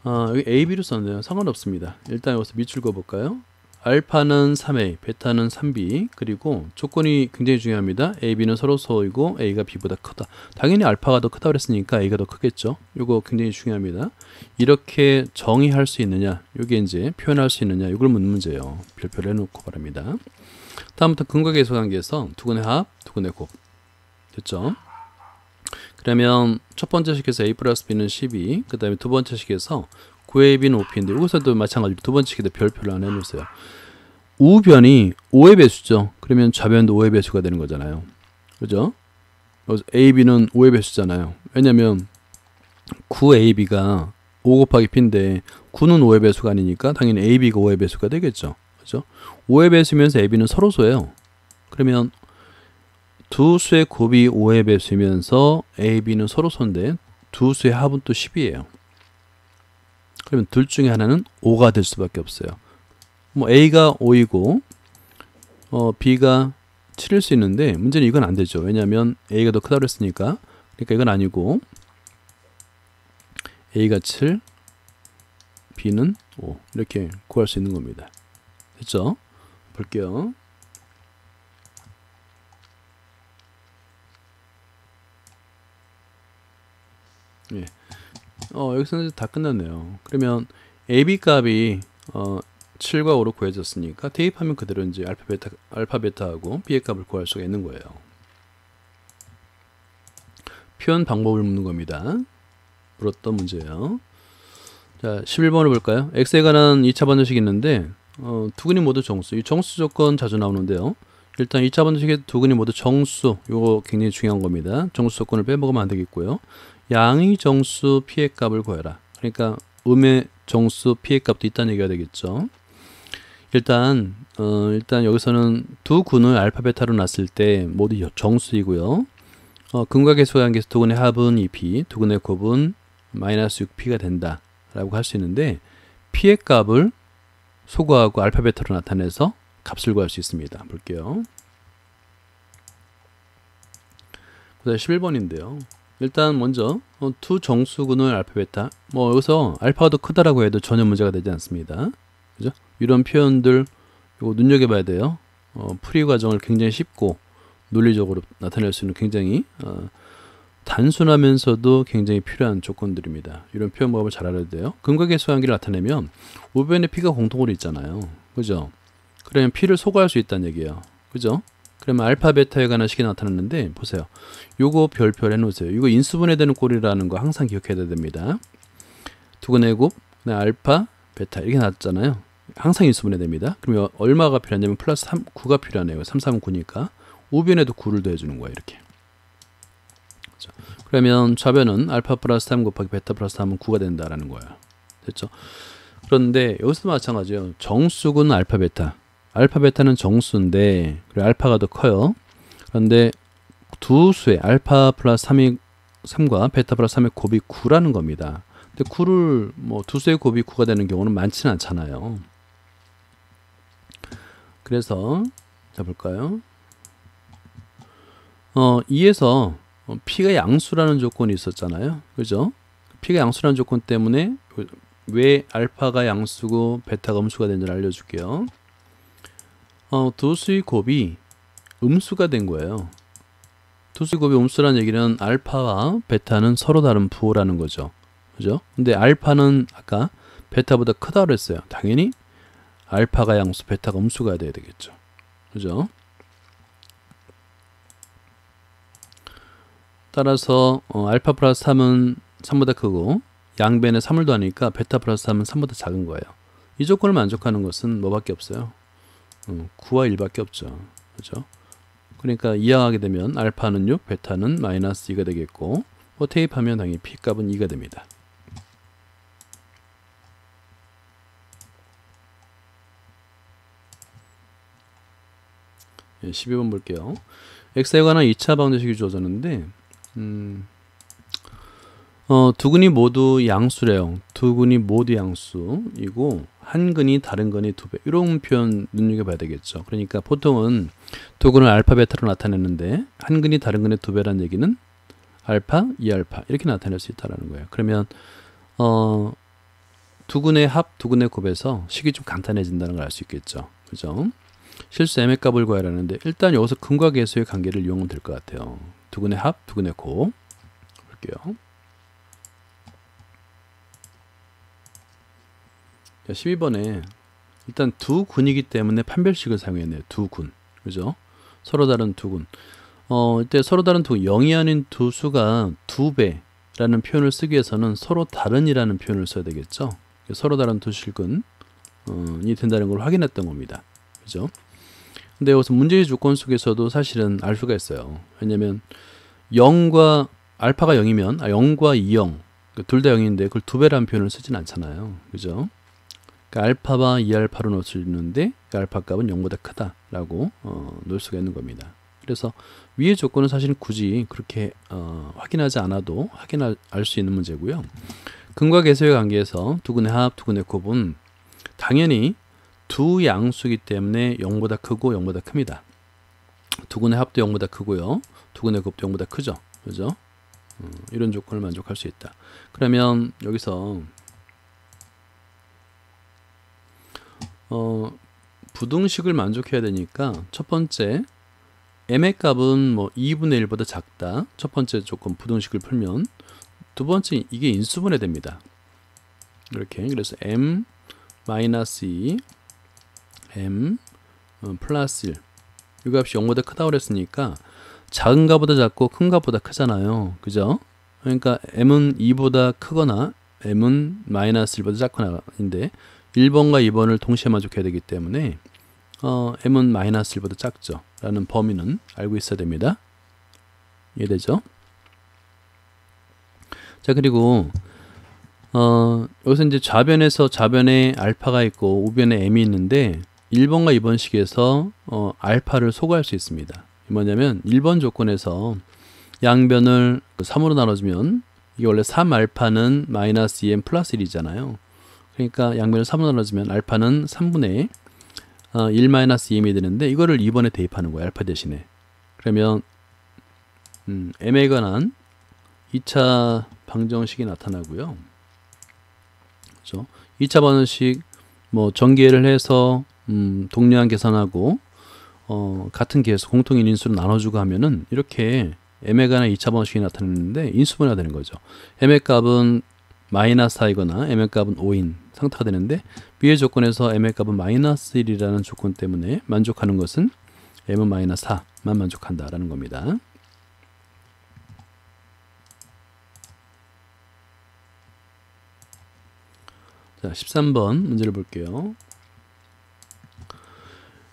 여기 A, B로 썼는데요. 상관없습니다. 일단 여기서 밑줄 그어볼까요? 알파는 3A, 베타는 3B, 그리고 조건이 굉장히 중요합니다. A, B는 서로소이고 A가 B보다 크다. 당연히 알파가 더 크다 그랬으니까 A가 더 크겠죠. 이거 굉장히 중요합니다. 이렇게 정의할 수 있느냐, 이게 이제 표현할 수 있느냐, 이걸 묻는 문제예요. 별표를 해놓고 바랍니다. 다음부터 근과 계수 관계에서 두근의 합, 두근의 곱. 됐죠? 그러면 첫 번째 식에서 A 플러스 B는 12, 그 다음에 두 번째 식에서 9AB는 5P인데 이것도 마찬가지로 두 번째 식에도 별표를 하나 해놓으세요. 우변이 5의 배수죠. 그러면 좌변도 5의 배수가 되는 거잖아요. 그죠? AB는 5의 배수잖아요. 왜냐면 9AB가 5 곱하기 P인데 9는 5의 배수가 아니니까 당연히 AB가 5의 배수가 되겠죠. 그죠? 5의 배수면서 AB는 서로소예요. 그러면 두 수의 곱이 5의 배수면서 AB는 서로소인데 두 수의 합은 또 10이에요. 그러면 둘 중에 하나는 5가 될 수밖에 없어요. 뭐 A가 5이고 B가 7일 수 있는데 문제는 이건 안 되죠. 왜냐하면 A가 더 크다고 했으니까. 그러니까 이건 아니고 A가 7, B는 5 이렇게 구할 수 있는 겁니다. 됐죠? 볼게요. 예. 여기서는 다 끝났네요. 그러면 AB 값이 7과 5로 구해졌으니까 대입하면 그대로 이제 알파 베타하고 B의 값을 구할 수가 있는 거예요. 표현 방법을 묻는 겁니다. 물었던 문제예요. 자, 11번을 볼까요? X에 관한 2차 방정식이 있는데 두 근이 모두 정수. 이 정수 조건 자주 나오는데요. 일단 2차 방정식의 두 근이 모두 정수. 이거 굉장히 중요한 겁니다. 정수 조건을 빼먹으면 안 되겠고요. 양의 정수 P의 값을 구해라. 그러니까 음의 정수 P의 값도 있다는 얘기가 되겠죠. 일단 여기서는 두 근을 알파 베타로 놨을 때 모두 정수이고요. 근과 계수 관계에서 두 근의 합은 2P, 두 근의 곱은 마이너스 6P가 된다 라고 할 수 있는데 P의 값을 소거하고 알파 베타로 나타내서 값을 구할 수 있습니다. 볼게요. 그 다음 11번인데요. 일단 먼저 두 정수근을 알파 베타, 뭐 여기서 알파가 더 크다라고 해도 전혀 문제가 되지 않습니다. 그죠? 이런 표현들 이거 눈여겨봐야 돼요. 풀이 과정을 굉장히 쉽고 논리적으로 나타낼 수 있는 굉장히 단순하면서도 굉장히 필요한 조건들입니다. 이런 표현법을 잘 알아야 돼요. 근과 계수의 관계를 나타내면 우변에 P가 공통으로 있잖아요. 그죠? 그러면 P를 소거할 수 있다는 얘기예요. 그죠? 그러면 알파, 베타에 관한 식이 나타났는데 보세요. 요거 별표를 해놓으세요. 이거 인수분해되는 꼴이라는 거 항상 기억해야 됩니다. 두근의 곱, 알파, 베타 이렇게 나왔잖아요. 항상 인수분해됩니다. 그러면 얼마가 필요하냐면 플러스 9가 필요하네요. 3, 3, 9니까 우변에도 9를 더해주는 거예요. 이렇게. 그렇죠? 그러면 좌변은 알파 플러스 3 곱하기 베타 플러스 3은 9가 된다라는 거예요. 됐죠? 그런데 여기서도 마찬가지예요. 정수군 알파, 베타. 알파, 베타는 정수인데 그리고 알파가 더 커요. 그런데 두 수의 알파 플러스 3과 베타 플러스 3의 곱이 9라는 겁니다. 근데 9를 뭐 두 수의 곱이 9가 되는 경우는 많지는 않잖아요. 그래서 자 볼까요? 2에서 P가 양수라는 조건이 있었잖아요. 그죠? P가 양수라는 조건 때문에 왜 알파가 양수고 베타가 음수가 되는지를 알려줄게요. 두 수의 곱이 음수가 된 거예요. 두 수의 곱이 음수라는 얘기는 알파와 베타는 서로 다른 부호라는 거죠. 그죠? 근데 알파는 아까 베타보다 크다고 그랬어요. 당연히 알파가 양수, 베타가 음수가 돼야 되겠죠. 그죠? 따라서 알파 플러스 3은 3보다 크고 양변에 3을 더하니까 베타 플러스 3은 3보다 작은 거예요. 이 조건을 만족하는 것은 뭐밖에 없어요? 9와 1밖에 없죠. 그죠? 그러니까 이항하게 되면 알파는 6, 베타는 마이너스 2가 되겠고 테이프하면 당연히 P값은 2가 됩니다. 예, 12번 볼게요. x에 관한 2차 방정식이 주어졌는데 두 근이 모두 양수래요. 두 근이 모두 양수이고 한 근이 다른 근의 2배. 이런 표현 눈여겨봐야 되겠죠. 그러니까 보통은 두 근을 알파, 베타로 나타내는데 한 근이 다른 근의 2배라는 얘기는 알파, 2알파 이렇게 나타낼 수 있다는 거예요. 그러면 두 근의 합, 두 근의 곱에서 식이 좀 간단해진다는 걸 알 수 있겠죠. 그죠? 실수 m의 값을 구하라는데 일단 여기서 근과 계수의 관계를 이용하면 될 것 같아요. 두 근의 합, 두 근의 곱 볼게요. 12번에 일단 두 군이기 때문에 판별식을 사용했네요. 두 군. 그죠? 서로 다른 두 군. 이때 서로 다른 두 0이 아닌 두 수가 두 배라는 표현을 쓰기 위해서는 서로 다른이라는 표현을 써야 되겠죠. 서로 다른 두 실근이 된다는 걸 확인했던 겁니다. 그죠? 근데 여기서 문제의 조건 속에서도 사실은 알 수가 있어요. 왜냐면 0과 알파가 0이면 0과 2영 둘 다 0인데 그걸 두 배라는 표현을 쓰진 않잖아요. 그죠? 그러니까 알파와 2알파로 놓을 수 있는데 그 알파 값은 0보다 크다라고 놓을 수가 있는 겁니다. 그래서 위의 조건은 사실 굳이 그렇게 확인하지 않아도 확인할 수 있는 문제고요. 근과 계수의 관계에서 두 근의 합, 두 근의 곱은 당연히 두 양수이기 때문에 0보다 크고 0보다 큽니다. 두 근의 합도 0보다 크고요. 두 근의 곱도 0보다 크죠. 그죠? 이런 조건을 만족할 수 있다. 그러면 여기서 부등식을 만족해야 되니까 첫 번째 m의 값은 뭐 2분의 1보다 작다. 첫 번째 조건 부등식을 풀면 두 번째 이게 인수분해 됩니다. 이렇게 그래서 m 마이너스 2 m 플러스 1 이 값이 0보다 크다고 그랬으니까 작은 값보다 작고 큰 값보다 크잖아요. 그죠? 그러니까 m은 2보다 크거나 m은 마이너스 1보다 작거나인데 1번과 2번을 동시에 만족해야 되기 때문에 m은 마이너스 1보다 작죠. 라는 범위는 알고 있어야 됩니다. 이해되죠? 자, 그리고 여기서 이제 좌변에 알파가 있고 우변에 m이 있는데 1번과 2번 식에서 알파를 소거할 수 있습니다. 뭐냐면 1번 조건에서 양변을 3으로 나눠주면 이게 원래 3알파는 마이너스 2m 플러스 1이잖아요. 그러니까 양변을 3으로 나눠주면 알파는 3분의 1 마이너스 2m이 되는데 이거를 2번에 대입하는 거예요. 알파 대신에. 그러면 m에 관한 2차 방정식이 나타나고요. 그렇죠? 2차 방정식 뭐 전개를 해서 동량한 계산하고 같은 계수 공통인 인수로 나눠주고 하면은 이렇게 m의 관한 2차 방정식이 나타났는데 인수분해가 되는 거죠. m의 값은 마이너스 4이거나 m의 값은 5인 상태가 되는데 b의 조건에서 m의 값은 마이너스 1이라는 조건 때문에 만족하는 것은 m은 마이너스 4만 만족한다라는 겁니다. 자, 13번 문제를 볼게요.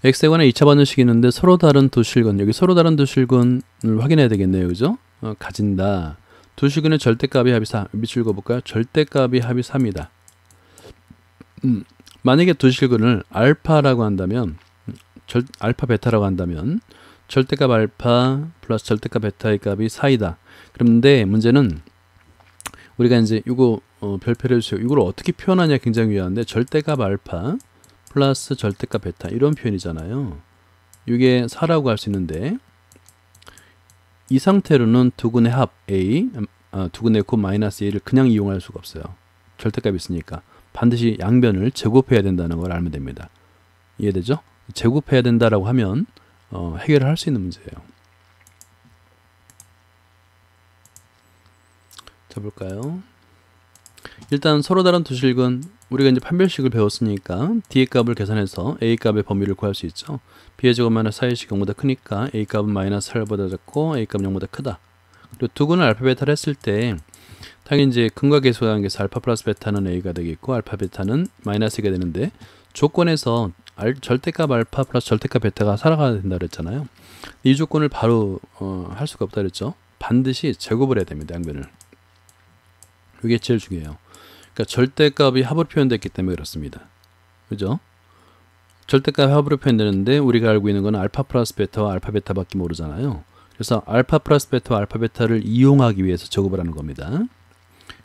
x에 관한 2차 방정식이 있는데 서로 다른 두 실근, 여기 서로 다른 두 실근을 확인해야 되겠네요. 그죠? 가진다. 두 실근의 절대값이 합이 3. 밑줄 그어볼까요? 절대값이 합이 3이다. 만약에 두 실근을 알파라고 한다면, 알파 베타라고 한다면 절대값 알파 플러스 절대값 베타의 값이 4이다. 그런데 문제는 우리가 이제 이거 별표를 해주세요. 이걸 어떻게 표현하냐 굉장히 중요한데 절대값 알파 플러스 절대값 베타 이런 표현이잖아요. 이게 4라고 할 수 있는데 이 상태로는 두근의 합 A, 두근의 곱 마이너스 A를 그냥 이용할 수가 없어요. 절대값이 있으니까 반드시 양변을 제곱해야 된다는 걸 알면 됩니다. 이해되죠? 제곱해야 된다라고 하면 해결을 할 수 있는 문제예요. 자, 볼까요? 일단 서로 다른 두 실근, 우리가 이제 판별식을 배웠으니까 D의 값을 계산해서 A 값의 범위를 구할 수 있죠. B의 제곱 마이너스 4의 0보다 크니까 A 값은 마이너스 8보다 작고 A 값은 0보다 크다. 그리고 두근을 알파 베타를 했을 때 당연히 이제 근과 계수가 관계에서 알파 플러스 베타는 A가 되겠고 알파 베타는 마이너스 A가 되는데 조건에서 절대값 알파 플러스 절대값 베타가 살아가야 된다 그랬잖아요. 이 조건을 바로 할 수가 없다 그랬죠. 반드시 제곱을 해야 됩니다. 양변을. 이게 제일 중요해요. 그러니까 절대값이 합으로 표현됐기 때문에 그렇습니다. 그죠? 절대값이 합으로 표현되는데 우리가 알고 있는 건 알파 플러스 베타와 알파 베타밖에 모르잖아요. 그래서 알파 플러스 베타와 알파 베타를 이용하기 위해서 제곱을 하는 겁니다.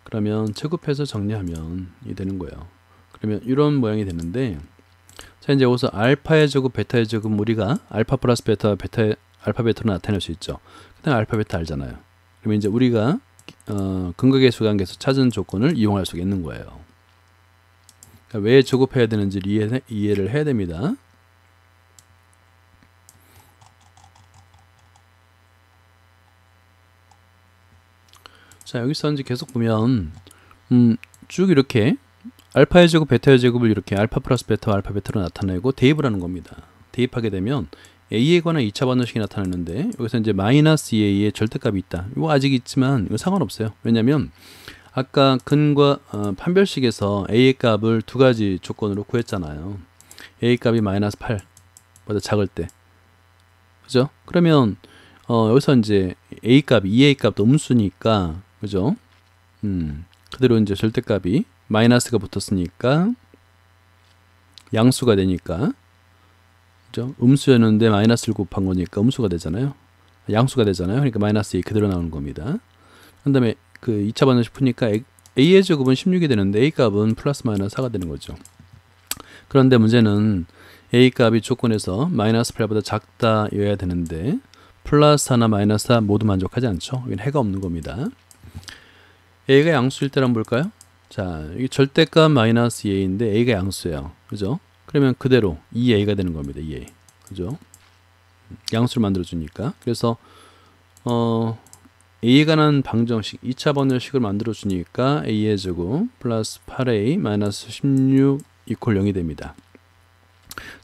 그러면 제곱해서 정리하면 이 되는 거예요. 그러면 이런 모양이 되는데 자, 이제 여기서 알파의 제곱 베타의 제곱 우리가 알파 플러스 베타와 알파 베타로 나타낼 수 있죠. 그다음에 알파 베타 알잖아요. 그러면 이제 우리가 근과 계수 관계에서 찾은 조건을 이용할 수가 있는 거예요. 그러니까 왜 제곱해야 되는지를 이해를 해야 됩니다. 자, 여기서 이제 계속 보면 쭉 이렇게 알파의 제곱 베타의 제곱을 이렇게 알파 플러스 베타와 알파 베타로 나타내고 대입을 하는 겁니다. 대입하게 되면 A에 관한 2차 방정식이 나타나는데 여기서 이제 마이너스 2A의 절대값이 있다. 이거 아직 있지만 이거 상관없어요. 왜냐면 아까 근과 판별식에서 A의 값을 두 가지 조건으로 구했잖아요. A 값이 마이너스 8보다 작을 때. 그죠? 그러면 여기서 이제 A 값이 2A 값도 음수니까 그죠? 그대로 이제 절대값이 마이너스가 붙었으니까 양수가 되니까 그죠? 음수였는데 마이너스를 곱한 거니까 음수가 되잖아요. 양수가 되잖아요. 그러니까 마이너스 2 그대로 나오는 겁니다. 그 다음에 그 2차 방정식 푸니까 A의 제곱은 16이 되는데 A 값은 플러스 마이너스 4가 되는 거죠. 그런데 문제는 A 값이 조건에서 마이너스 8보다 작다여야 되는데 플러스 4나 마이너스 4 모두 만족하지 않죠. 여기는 해가 없는 겁니다. A가 양수일 때를 한번 볼까요? 자, 여기 절대값 마이너스 2A인데 A가 양수예요. 그죠? 그러면 그대로 2A가 되는 겁니다. 2A. 그죠? 양수를 만들어 주니까. 그래서 A에 관한 방정식 2차 방정식을 만들어 주니까 A의 제곱 플러스 8A 마이너스 16 이퀄 0이 됩니다.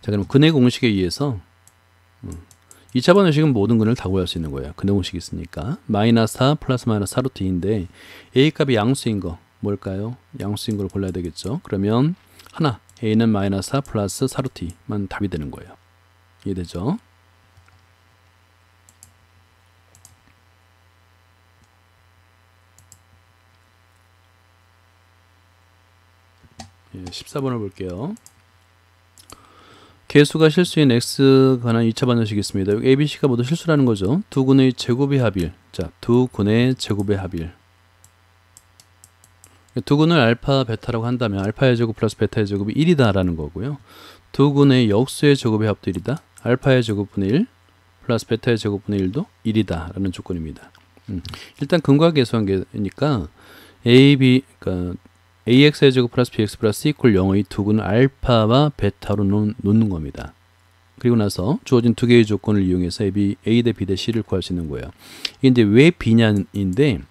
자, 그럼 근의 공식에 의해서 2차 방정식은 모든 근을 다 구할 수 있는 거예요. 근의 공식이 있으니까 마이너스 4 플러스 마이너스 4루트 2인데 A 값이 양수인 거 뭘까요? 양수인 걸 골라야 되겠죠. 그러면 하나 A는 마이너스 4 플러스 4루트 2만 답이 되는 거예요. 이해되죠? 예, 14번을 볼게요. 개수가 실수인 x 관한 2차 방정식이 있습니다. 여기 ABC가 모두 실수라는 거죠. 두 근의 제곱의 합일. 자, 두 근의 제곱의 합일. 두 근을 알파, 베타라고 한다면 알파의 제곱 플러스 베타의 제곱이 1이다라는 거고요. 두 근의 역수의 제곱의 합도 1이다. 알파의 제곱분의 1 플러스 베타의 제곱분의 1도 1이다라는 조건입니다. 일단 근과 계수관계니까 그러니까 AX의 제곱 플러스 BX 플러스 이퀄 0의 두 근을 알파와 베타로 놓는 겁니다. 그리고 나서 주어진 두 개의 조건을 이용해서 A 대 B 대 C를 구할 수 있는 거예요. 이게 이제 왜 B냐인데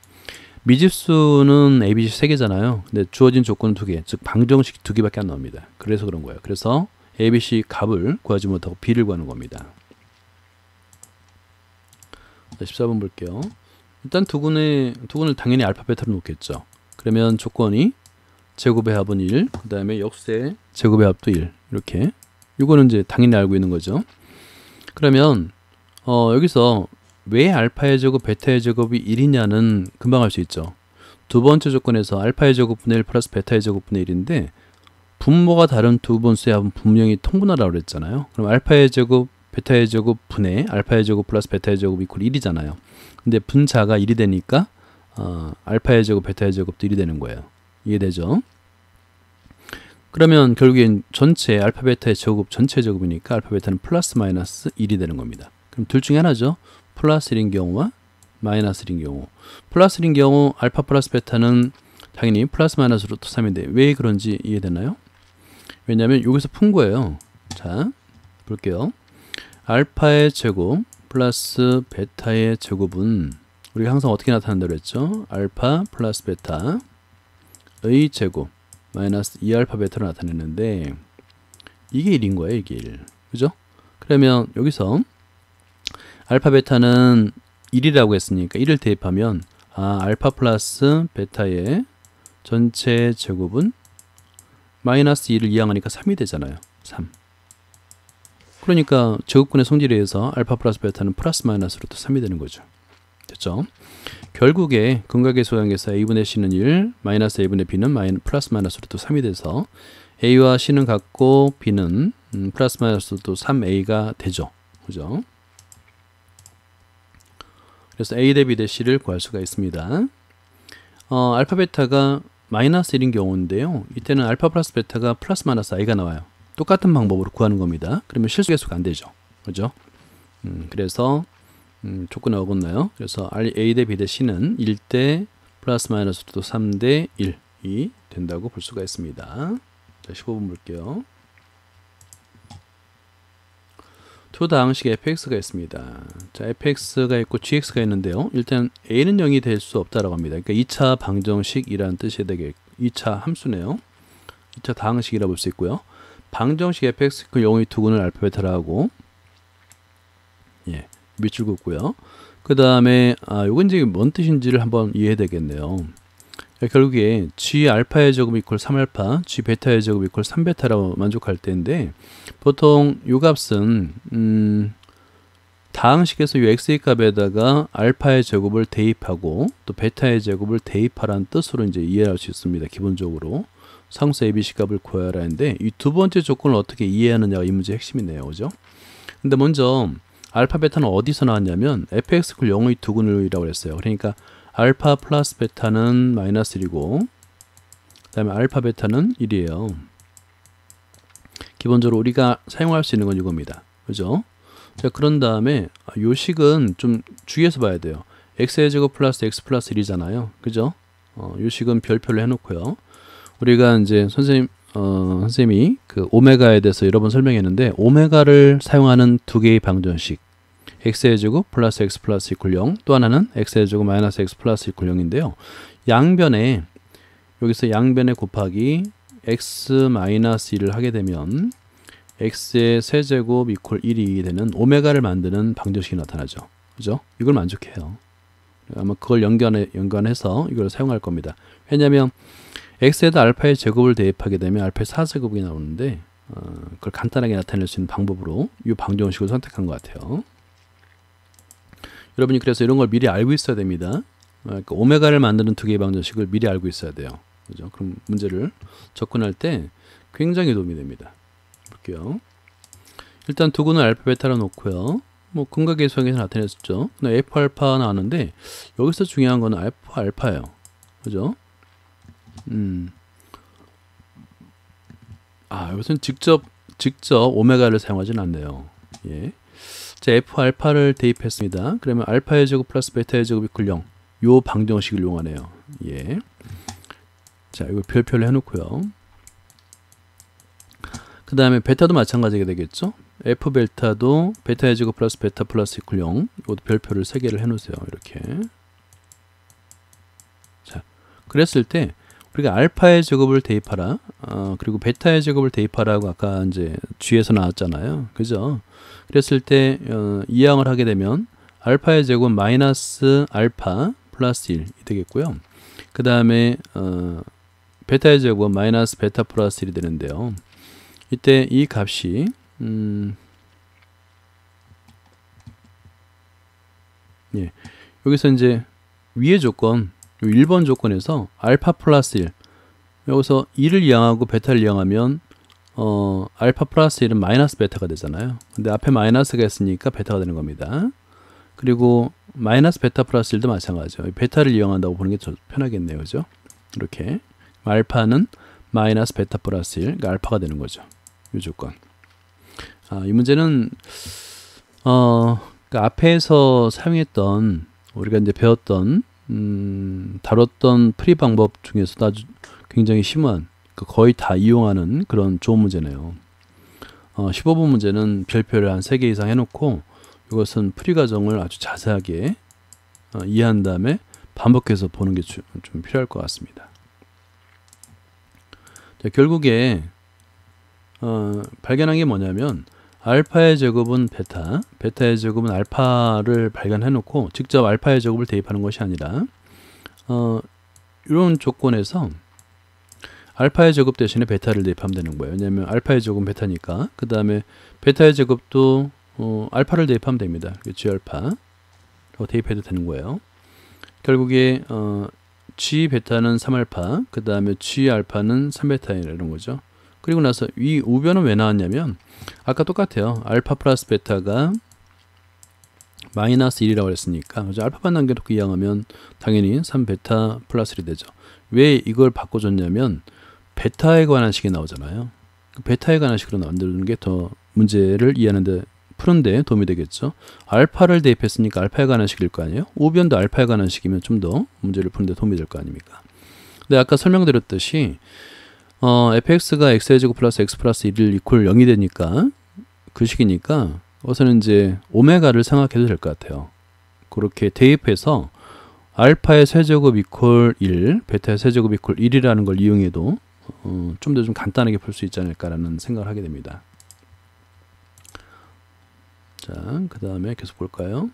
미집수는 A, B, C 3개잖아요. 근데 주어진 조건은 2개, 즉 방정식 2개밖에 안 나옵니다. 그래서 그런 거예요. 그래서 A, B, C 값을 구하지 못하고 B를 구하는 겁니다. 자, 14번 볼게요. 일단 두근을 당연히 알파, 베타로 놓겠죠. 그러면 조건이 제곱의 합은 1, 그 다음에 역수의 제곱의 합도 1. 이렇게. 이거는 이제 당연히 알고 있는 거죠. 그러면 여기서 왜 알파의 제곱, 베타의 제곱이 1이냐는 금방 알 수 있죠. 두 번째 조건에서 알파의 제곱분의 1 플러스 베타의 제곱분의 1인데 분모가 다른 두 번수의 합은 분명히 통분하라고 그랬잖아요. 그럼 알파의 제곱, 베타의 제곱 분의 알파의 제곱 플러스 베타의 제곱 이퀄 1이잖아요. 근데 분자가 1이 되니까 알파의 제곱, 베타의 제곱도 1이 되는 거예요. 이해되죠? 그러면 결국엔 전체 알파, 베타의 제곱, 전체 제곱이니까 알파, 베타는 플러스 마이너스 1이 되는 겁니다. 그럼 둘 중에 하나죠. 플러스 1인 경우와 마이너스 1인 경우. 플러스 1인 경우 알파 플러스 베타는 당연히 플러스 마이너스 루트 3인데 왜 그런지 이해되나요? 왜냐하면 여기서 푼 거예요. 자, 볼게요. 알파의 제곱 플러스 베타의 제곱은 우리가 항상 어떻게 나타난다고 했죠? 알파 플러스 베타의 제곱 마이너스 2알파 베타로 나타내는데 이게 1인 거예요. 이게 1. 그죠? 그러면 여기서 알파 베타는 1이라고 했으니까 1을 대입하면 알파 플러스 베타의 전체 제곱은 마이너스 2를 이항하니까 3이 되잖아요. 3. 그러니까 제곱근의 성질에 의해서 알파 플러스 베타는 플러스 마이너스 루트 3이 되는 거죠. 됐죠? 결국에 근각의 소양에서 A분의 C는 1, 마이너스 A분의 B는 플러스 마이너스 루트 3이 돼서 A와 C는 같고 B는 플러스 마이너스 루트 3A가 되죠. 그죠? 그래서 A 대 B 대 C를 구할 수가 있습니다. 알파 베타가 마이너스 1인 경우인데요. 이때는 알파 플러스 베타가 플러스 마이너스 I가 나와요. 똑같은 방법으로 구하는 겁니다. 그러면 실수계수가 안 되죠. 그죠? 그래서 조건이 어긋나요. 그래서 A 대 B 대 C는 1대 플러스 마이너스 루트 3대 1이 된다고 볼 수가 있습니다. 자, 15번 볼게요. 두 다항식의 fx가 있습니다. 자, fx가 있고 gx가 있는데요. 일단 a는 0이 될 수 없다라고 합니다. 그러니까 2차 방정식이라는 뜻이 되게 2차 함수네요. 2차 다항식이라고 볼 수 있고요. 방정식 fx 그 0의 두근을 알파 베타라 하고 밑줄 긋고요. 그 다음에 요건 이제 뭔 뜻인지를 한번 이해해야 되겠네요. 결국에 g 알파의 제곱 이퀄 3알파, g 베타의 제곱 이퀄 3베타라고 만족할 때인데 보통 요 값은 다항식에서 요 x의 값에다가 알파의 제곱을 대입하고 또 베타의 제곱을 대입하라는 뜻으로 이제 이해할 수 있습니다. 기본적으로 상수 ABC 값을 구하라 했는데 이 두 번째 조건을 어떻게 이해하느냐가 이 문제의 핵심이네요. 그죠? 근데 먼저 알파 베타는 어디서 나왔냐면 fx 그 0의 두근이라고 했어요. 그러니까 알파 플러스 베타는 마이너스 1이고 그 다음에 알파 베타는 1이에요. 기본적으로 우리가 사용할 수 있는 건 이겁니다. 그죠? 자, 그런 다음에 요 식은 좀 주의해서 봐야 돼요. x의 제곱 플러스 x 플러스 1이잖아요. 그죠? 요 식은 별표를 해놓고요. 우리가 이제 선생님이 그 오메가에 대해서 여러 번 설명했는데 오메가를 사용하는 두 개의 방정식 x의 제곱 플러스 x 플러스 이퀄 0 또 하나는 x의 제곱 마이너스 x 플러스 이퀄 0인데요. 양변에 여기서 양변에 곱하기 x 마이너스 1을 하게 되면 x의 세제곱 이퀄 1이 되는 오메가를 만드는 방정식이 나타나죠. 그죠? 이걸 만족해요. 아마 그걸 연관해서 이걸 사용할 겁니다. 왜냐하면 x에다 알파의 제곱을 대입하게 되면 알파의 4제곱이 나오는데 그걸 간단하게 나타낼 수 있는 방법으로 이 방정식을 선택한 것 같아요. 여러분이 그래서 이런 걸 미리 알고 있어야 됩니다. 그러니까 오메가를 만드는 두 개의 방정식을 미리 알고 있어야 돼요. 그죠? 그럼 문제를 접근할 때 굉장히 도움이 됩니다. 볼게요. 일단 두근을 알파 베타로 놓고요. 뭐 근각의 수학에서 나타냈었죠. f 알파 나왔는데 여기서 중요한 거는 f 알파예요. 그죠? 여기서는 직접 오메가를 사용하진 않네요. 예. 자, f 알파를 대입했습니다. 그러면 알파의 제곱 플러스 베타의 제곱 이퀄 0. 요 방정식을 이용하네요. 예. 자, 이거 별표를 해놓고요. 그 다음에 베타도 마찬가지가 되겠죠. F 벨타도 베타의 제곱 플러스 베타 플러스 이퀄 0. 이것도 별표를 3개를 해놓으세요. 이렇게. 자, 그랬을 때 우리가 알파의 제곱을 대입하라. 그리고 베타의 제곱을 대입하라고 아까 이제 G에서 나왔잖아요. 그죠? 그랬을 때 이항을 하게 되면 알파의 제곱 마이너스 알파 플러스 1이 되겠고요. 그 다음에 베타의 제곱 마이너스 베타 플러스 1이 되는데요. 이때 이 값이 예, 여기서 이제 위의 조건 1번 조건에서 알파 플러스 1 여기서 2를 이항하고 베타를 이항하면 알파 플러스 1은 마이너스 베타가 되잖아요. 근데 앞에 마이너스가 있으니까 베타가 되는 겁니다. 그리고 마이너스 베타 플러스 1도 마찬가지죠. 베타를 이용한다고 보는 게 편하겠네요. 그죠? 이렇게 알파는 마이너스 베타 플러스 1, 그러니까 알파가 되는 거죠. 이 조건. 이 문제는 그러니까 앞에서 사용했던 우리가 이제 배웠던 다뤘던 풀이 방법 중에서도 아주 굉장히 심한 거의 다 이용하는 그런 좋은 문제네요. 15번 문제는 별표를 한 3개 이상 해놓고 이것은 풀이 과정을 아주 자세하게 이해한 다음에 반복해서 보는 게 좀 필요할 것 같습니다. 자, 결국에 발견한 게 뭐냐면 알파의 제곱은 베타, 베타의 제곱은 알파를 발견해 놓고 직접 알파의 제곱을 대입하는 것이 아니라 이런 조건에서 알파의 제곱 대신에 베타를 대입하면 되는 거예요. 왜냐하면 알파의 제곱은 베타니까. 그 다음에 베타의 제곱도 알파를 대입하면 됩니다. G알파라고 대입해도 되는 거예요. 결국에 G 베타는 3알파, 그 다음에 G 알파는 3베타이라는 거죠. 그리고 나서 이 우변은 왜 나왔냐면 아까 똑같아요. 알파 플러스 베타가 마이너스 1이라고 했으니까 그죠? 알파만 남겨놓고 이항하면 당연히 3베타 플러스 1이 되죠. 왜 이걸 바꿔줬냐면 베타에 관한 식이 나오잖아요. 베타에 관한 식으로 만드는 게 더 문제를 이해하는데 푸는데 도움이 되겠죠. 알파를 대입했으니까 알파에 관한 식일 거 아니에요. 우변도 알파에 관한 식이면 좀 더 문제를 푸는데 도움이 될 거 아닙니까. 근데 아까 설명드렸듯이 fx가 x의 제곱 플러스 x 플러스 1 이퀄 0이 되니까 그 식이니까 우선은 이제 오메가를 생각해도 될 것 같아요. 그렇게 대입해서 알파의 세제곱 이퀄 1, 베타의 세제곱 이퀄 1이라는 걸 이용해도 좀 더 좀 간단하게 풀 수 있지 않을까라는 생각을 하게 됩니다. 자, 그 다음에 계속 볼까요?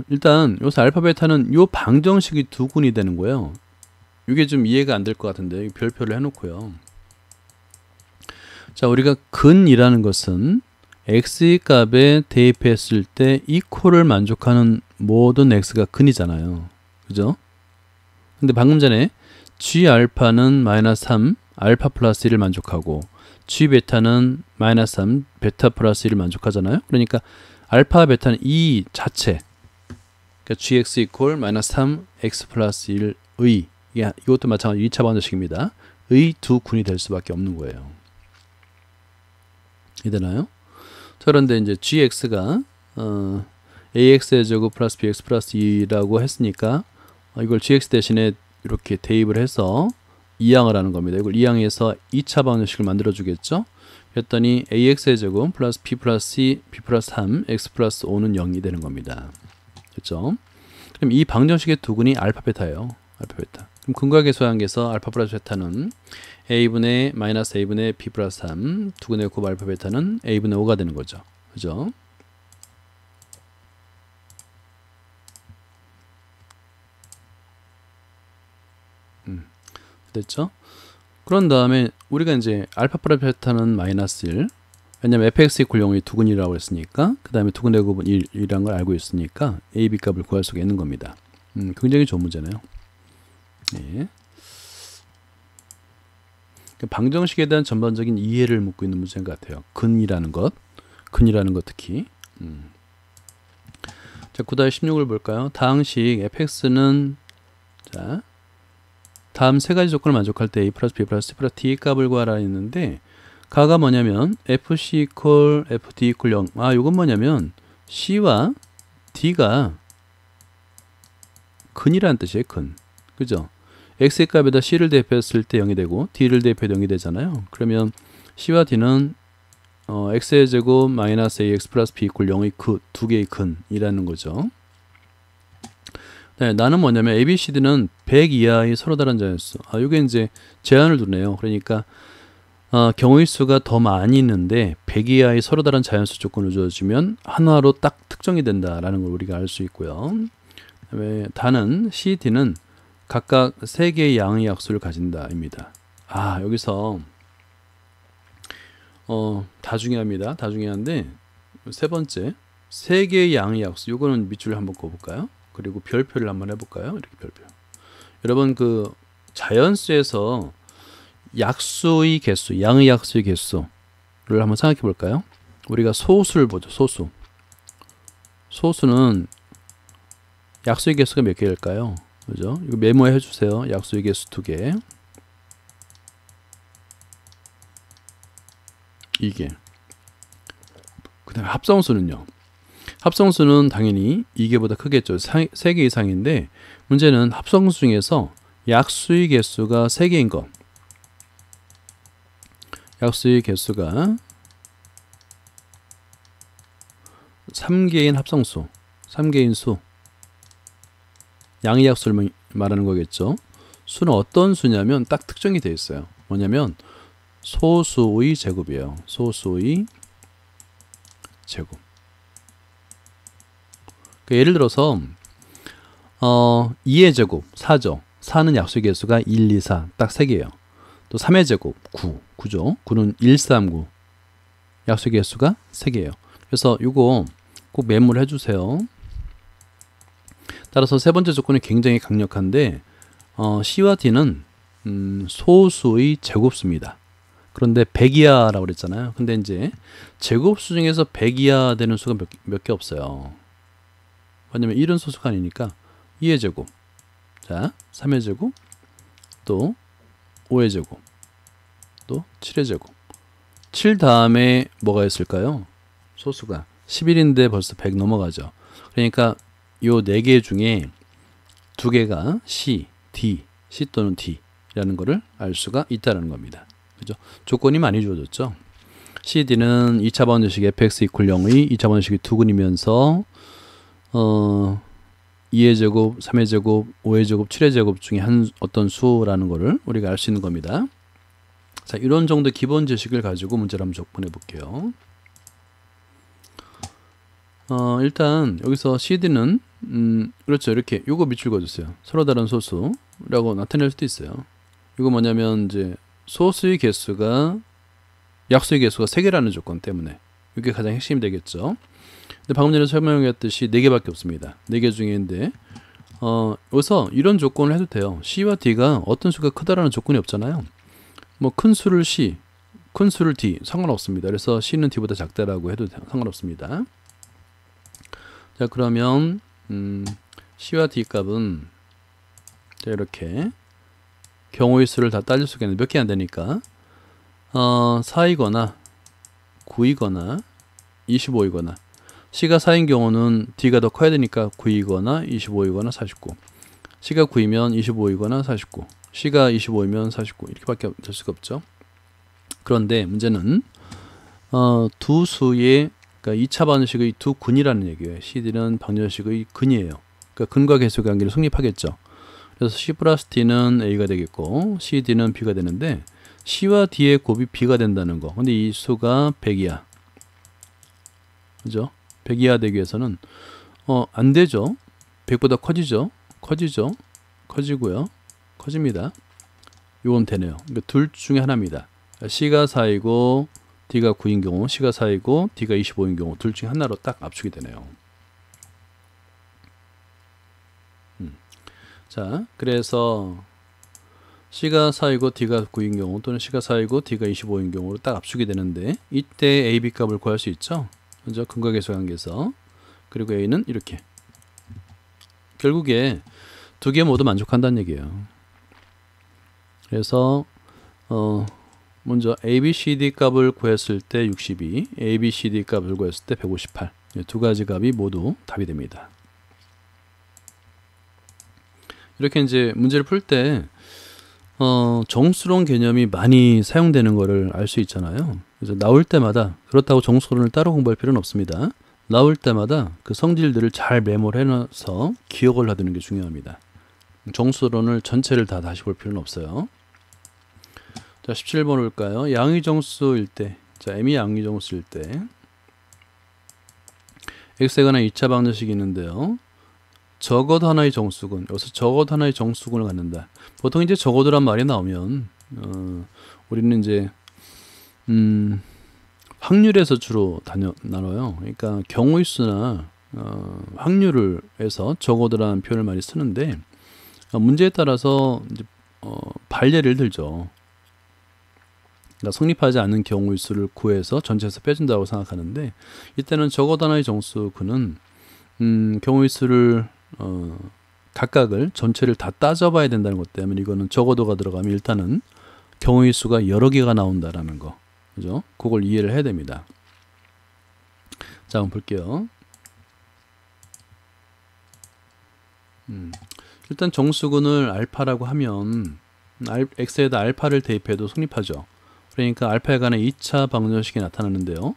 일단 여기서 알파 베타는 요 방정식이 두 군이 되는 거예요. 이게 좀 이해가 안 될 것 같은데 별표를 해놓고요. 자, 우리가 근이라는 것은 x의 값에 대입했을 때 이퀄을 만족하는 모든 x가 근이잖아요. 그죠? 근데 방금 전에 g 알파는 마이너스 3 알파 플러스 1을 만족하고 g 베타는 마이너스 3 베타 플러스 1을 만족하잖아요. 그러니까 알파 베타는 이 자체, 그러니까 gx 이퀄 마이너스 3 x 플러스 1의 이것도 마찬가지로 2차 방정식입니다. 의 두 군이 될 수밖에 없는 거예요. 이해되나요? 그런데 이제 gx가 ax의 제곱 플러스 bx 플러스 2라고 했으니까 이걸 gx 대신에 이렇게 대입을 해서 이항을 하는 겁니다. 이걸 이항해서 2차 방정식을 만들어 주겠죠. 그랬더니 ax의 제곱 플러스 b 플러스 2, b 플러스 3, x 플러스 5는 0이 되는 겁니다. 그렇죠? 그럼 이 방정식의 두 근이 알파 베타예요. 알파 베타. 그럼 근과 계수항에서 알파 플러스 베타는 a분의 마이너스 a분의 b 플러스 3, 두 근의 곱 알파 베타는 a분의 5가 되는 거죠. 그죠? 됐죠? 그런 다음에 우리가 이제 알파 플러스 베타는 마이너스 1, 왜냐면 fx 이퀄 0이 두근이라고 했으니까, 그 다음에 두근의 곱은 1이라는 걸 알고 있으니까 a, b 값을 구할 수가 있는 겁니다. 굉장히 좋은 문제네요. 네. 방정식에 대한 전반적인 이해를 묻고 있는 문제인 것 같아요. 근이라는 것 특히. 자, 9-16을 볼까요? 다항식 fx는 자, 다음 세 가지 조건을 만족할 때 a 플러스 b 플러스 c 플러스 d 값을 구하라 했는데, 가가 뭐냐면 fc 이퀄 fd 이퀄 0. 요건 뭐냐면 c와 d가 근이라는 뜻이에요. 근. 그죠? x의 값에다 c를 대입했을 때 0이 되고 d를 대입해도 0이 되잖아요. 그러면 c와 d는 x의 제곱 마이너스 ax 플러스 b 이퀄 0의 두 개의 근이라는 거죠. 네, 나는 뭐냐면 a, b, c, d는 100 이하의 서로 다른 자연수. 이게 이제 제한을 두네요. 그러니까 경우의 수가 더 많이 있는데 100 이하의 서로 다른 자연수 조건을 주어주면 하나로 딱 특정이 된다라는 걸 우리가 알 수 있고요. 그다음에 다는 c, d는 각각 3개의 양의 약수를 가진다입니다. 여기서 다 중요합니다. 다 중요한데 세 번째 3개의 양의 약수, 요거는 밑줄을 한번 그어볼까요? 그리고 별표를 한번 해볼까요? 이렇게 별표. 여러분 그 자연수에서 약수의 개수, 양의 약수의 개수를 한번 생각해 볼까요? 우리가 소수를 보죠. 소수는 약수의 개수가 몇 개일까요? 그죠? 이거 메모해 주세요. 약수의 개수 2개. 2개. 그 다음에 합성수는요. 합성수는 당연히 2개보다 크겠죠. 3개 이상인데 문제는 합성수 중에서 약수의 개수가 3개인 것. 약수의 개수가 3개인 합성수, 3개인 수. 양의 약수를 말하는 거겠죠. 수는 어떤 수냐면 딱 특정이 되어 있어요. 뭐냐면 소수의 제곱이에요. 소수의 제곱. 그러니까 예를 들어서 2의 제곱 4죠. 4는 약수의 개수가 1, 2, 4 딱 3개예요. 또 3의 제곱 9죠. 9는 1, 3, 9 약수의 개수가 3개예요. 그래서 이거 꼭 메모를 해주세요. 따라서 세 번째 조건이 굉장히 강력한데 C와 D는 소수의 제곱수입니다. 그런데 100 이하라고 그랬잖아요. 근데 이제 제곱수 중에서 100 이하 되는 수가 몇 개 없어요. 왜냐면 1은 소수가 아니니까 2의 제곱, 자 3의 제곱, 또 5의 제곱, 또 7의 제곱. 7 다음에 뭐가 있을까요? 소수가 11인데 벌써 100 넘어가죠. 그러니까 요 4개 중에 2개가 C, D, C 또는 D라는 것을 알 수가 있다는 겁니다. 그죠? 조건이 많이 주어졌죠. C, D는 2차 방정식 fx 이퀄 0의 2차 방정식이 두 근이면서 2의 제곱, 3의 제곱, 5의 제곱, 7의 제곱 중에 어떤 수라는 것을 우리가 알 수 있는 겁니다. 자, 이런 정도 기본 지식을 가지고 문제를 한번 접근해 볼게요. 일단 여기서 CD는 그렇죠. 이렇게 요거 밑줄 그어주세요. 서로 다른 소수라고 나타낼 수도 있어요. 이거 뭐냐면 이제 소수의 개수가 약수의 개수가 3개라는 조건 때문에 이게 가장 핵심이 되겠죠. 근데 방금 전에 설명했듯이 4개밖에 없습니다. 4개 중에인데 여기서 이런 조건을 해도 돼요. C와 D가 어떤 수가 크다라는 조건이 없잖아요. 뭐 큰 수를 C, 큰 수를 D 상관없습니다. 그래서 C는 D보다 작다라고 해도 상관없습니다. 자, 그러면 C와 D 값은 이렇게 경우의 수를 다 따질 수가 있는데 몇 개 안 되니까 4이거나 9이거나 25이거나 C가 4인 경우는 D가 더 커야 되니까 9이거나 25이거나 49. C가 9이면 25이거나 49. C가 25이면 49. 이렇게밖에 될 수가 없죠. 그런데 문제는 두 수의 그러니까 2차 방정식의 두 근이라는 얘기예요. CD는 방정식의 근이에요. 그러니까 근과 개수의 관계를 성립하겠죠. 그래서 C 플러스 D는 A가 되겠고 CD는 B가 되는데 C와 D의 곱이 B가 된다는 거. 근데 이 수가 100이야. 그죠? 100 이하 되기 위해서는 안 되죠. 100보다 커지죠. 커지고요. 커집니다. 이건 되네요. 그러니까 둘 중에 하나입니다. C가 4이고 D가 9인 경우, C가 4이고 D가 25인 경우 둘 중에 하나로 딱 압축이 되네요. 자, 그래서 C가 4이고 D가 9인 경우 또는 C가 4이고 D가 25인 경우로 딱 압축이 되는데 이때 A, B 값을 구할 수 있죠. 그죠? 근과 계수 관계에서. 그리고 A는 이렇게. 결국에 두 개 모두 만족한다는 얘기예요. 그래서 먼저 A, B, C, D 값을 구했을 때 62, A, B, C, D 값을 구했을 때 158. 두 가지 값이 모두 답이 됩니다. 이렇게 이제 문제를 풀 때 정수론 개념이 많이 사용되는 거를 알 수 있잖아요. 그래서 나올 때마다, 그렇다고 정수론을 따로 공부할 필요는 없습니다. 나올 때마다 그 성질들을 잘 메모를 해놔서 기억을 하두는 게 중요합니다. 정수론을 전체를 다 다시 볼 필요는 없어요. 자, 17번 볼까요? 양의정수일 때, 자, m이 양의정수일 때 x에 관한 2차 방정식이 있는데요. 적어도 하나의 정수군, 여기서 적어도 하나의 정수군을 갖는다. 보통 이제 적어도란 말이 나오면 우리는 이제 확률에서 주로 나눠요. 그러니까 경우의 수나 확률을 해서 적어도라는 표현을 많이 쓰는데, 문제에 따라서 이제 반례를 들죠. 그러니까 성립하지 않는 경우의 수를 구해서 전체에서 빼준다고 생각하는데, 이때는 적어도 하나의 정수군은 경우의 수를 각각을 전체를 다 따져봐야 된다는 것 때문에, 이거는 적어도가 들어가면 일단은 경우의 수가 여러 개가 나온다라는 거, 그죠? 그걸 이해를 해야 됩니다. 자, 한번 볼게요. 일단 정수군을 알파라고 하면 x에다 알파를 대입해도 성립하죠. 그러니까 알파에 관한 2차 방정식이 나타나는데요.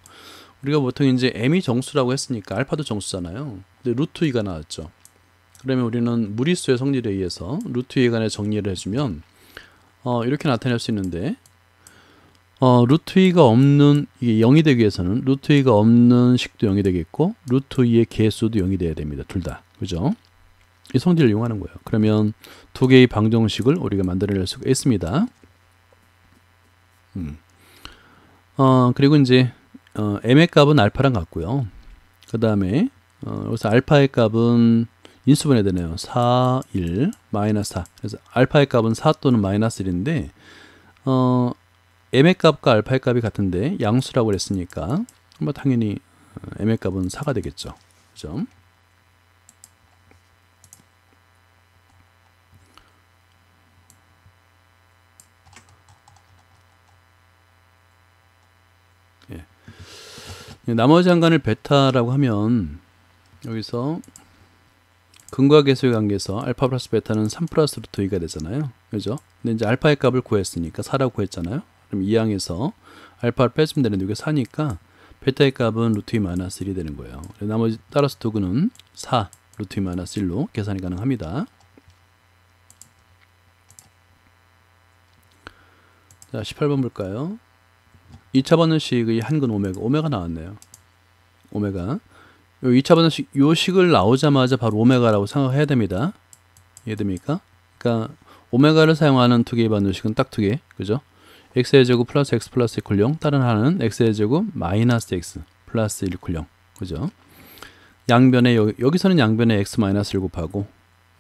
우리가 보통 이제 m이 정수라고 했으니까 알파도 정수잖아요. 근데 루트 2가 나왔죠. 그러면 우리는 무리수의 성질에 의해서 루트 2에 관해 정리를 해주면 이렇게 나타낼 수 있는데, 루트 2가 없는, 이게 0이 되기 위해서는 루트 2가 없는 식도 0이 되겠고 루트 2의 개수도 0이 돼야 됩니다. 둘 다. 그죠? 이 성질을 이용하는 거예요. 그러면 두 개의 방정식을 우리가 만들어낼 수가 있습니다. 그리고 이제 m의 값은 알파랑 같고요. 그 다음에 여기서 알파의 값은 인수분해 되네요. 4, 1, 마이너스 4. 그래서 알파의 값은 4 또는 마이너스 1인데 m의 값과 알파의 값이 같은데 양수라고 그랬으니까 뭐 당연히 m의 값은 4가 되겠죠. 그죠? 예. 나머지 한간을 베타라고 하면 여기서 근과 계수의 관계에서 알파 플러스 베타는 3 플러스 루트 2가 되잖아요. 그죠? 근데 이제 알파의 값을 구했으니까 4라고 구했잖아요. 그럼 이 항에서 알파를 빼주면 되는데 이게 4니까 베타의 값은 루트 2 마이너스 1이 되는 거예요. 나머지 따라서 두근은 4 루트 2 마이너스 1로 계산이 가능합니다. 자, 18번 볼까요? 2차 방정식의 한근 오메가 나왔네요. 오메가. 요 2차 방정식, 요 식을 나오자마자 바로 오메가라고 생각해야 됩니다. 이해됩니까? 그러니까 오메가를 사용하는 두 개의 방정식은 딱 두 개. 그죠? x의 제곱 플러스 x 플러스 1 0. 다른 하나는 x의 제곱 마이너스 x 플러스 1 0. 그죠? 양변에 여기서는 양변에 x 마이너스 1 곱하고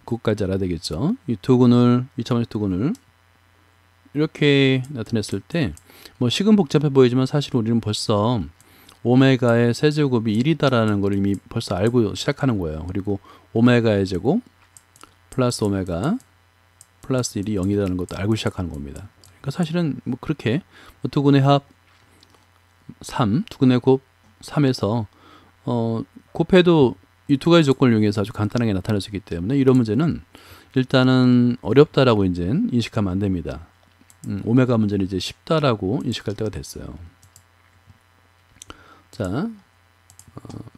그것까지 알아야 되겠죠? 이 두 근을, 2차 방정식 두 근을 이렇게 나타냈을 때 뭐 식은 복잡해 보이지만 사실 우리는 벌써 오메가의 세제곱이 1이다라는 걸 이미 벌써 알고 시작하는 거예요. 그리고 오메가의 제곱 플러스 오메가 플러스 1이 0이라는 것도 알고 시작하는 겁니다. 그러니까 사실은 뭐 그렇게 두 근의 합 3, 두 근의 곱 3에서 곱해도 이 두 가지 조건을 이용해서 아주 간단하게 나타낼 수 있기 때문에 이런 문제는 일단은 어렵다라고 이제 인식하면 안 됩니다. 오메가 문제는 이제 쉽다라고 인식할 때가 됐어요. 자,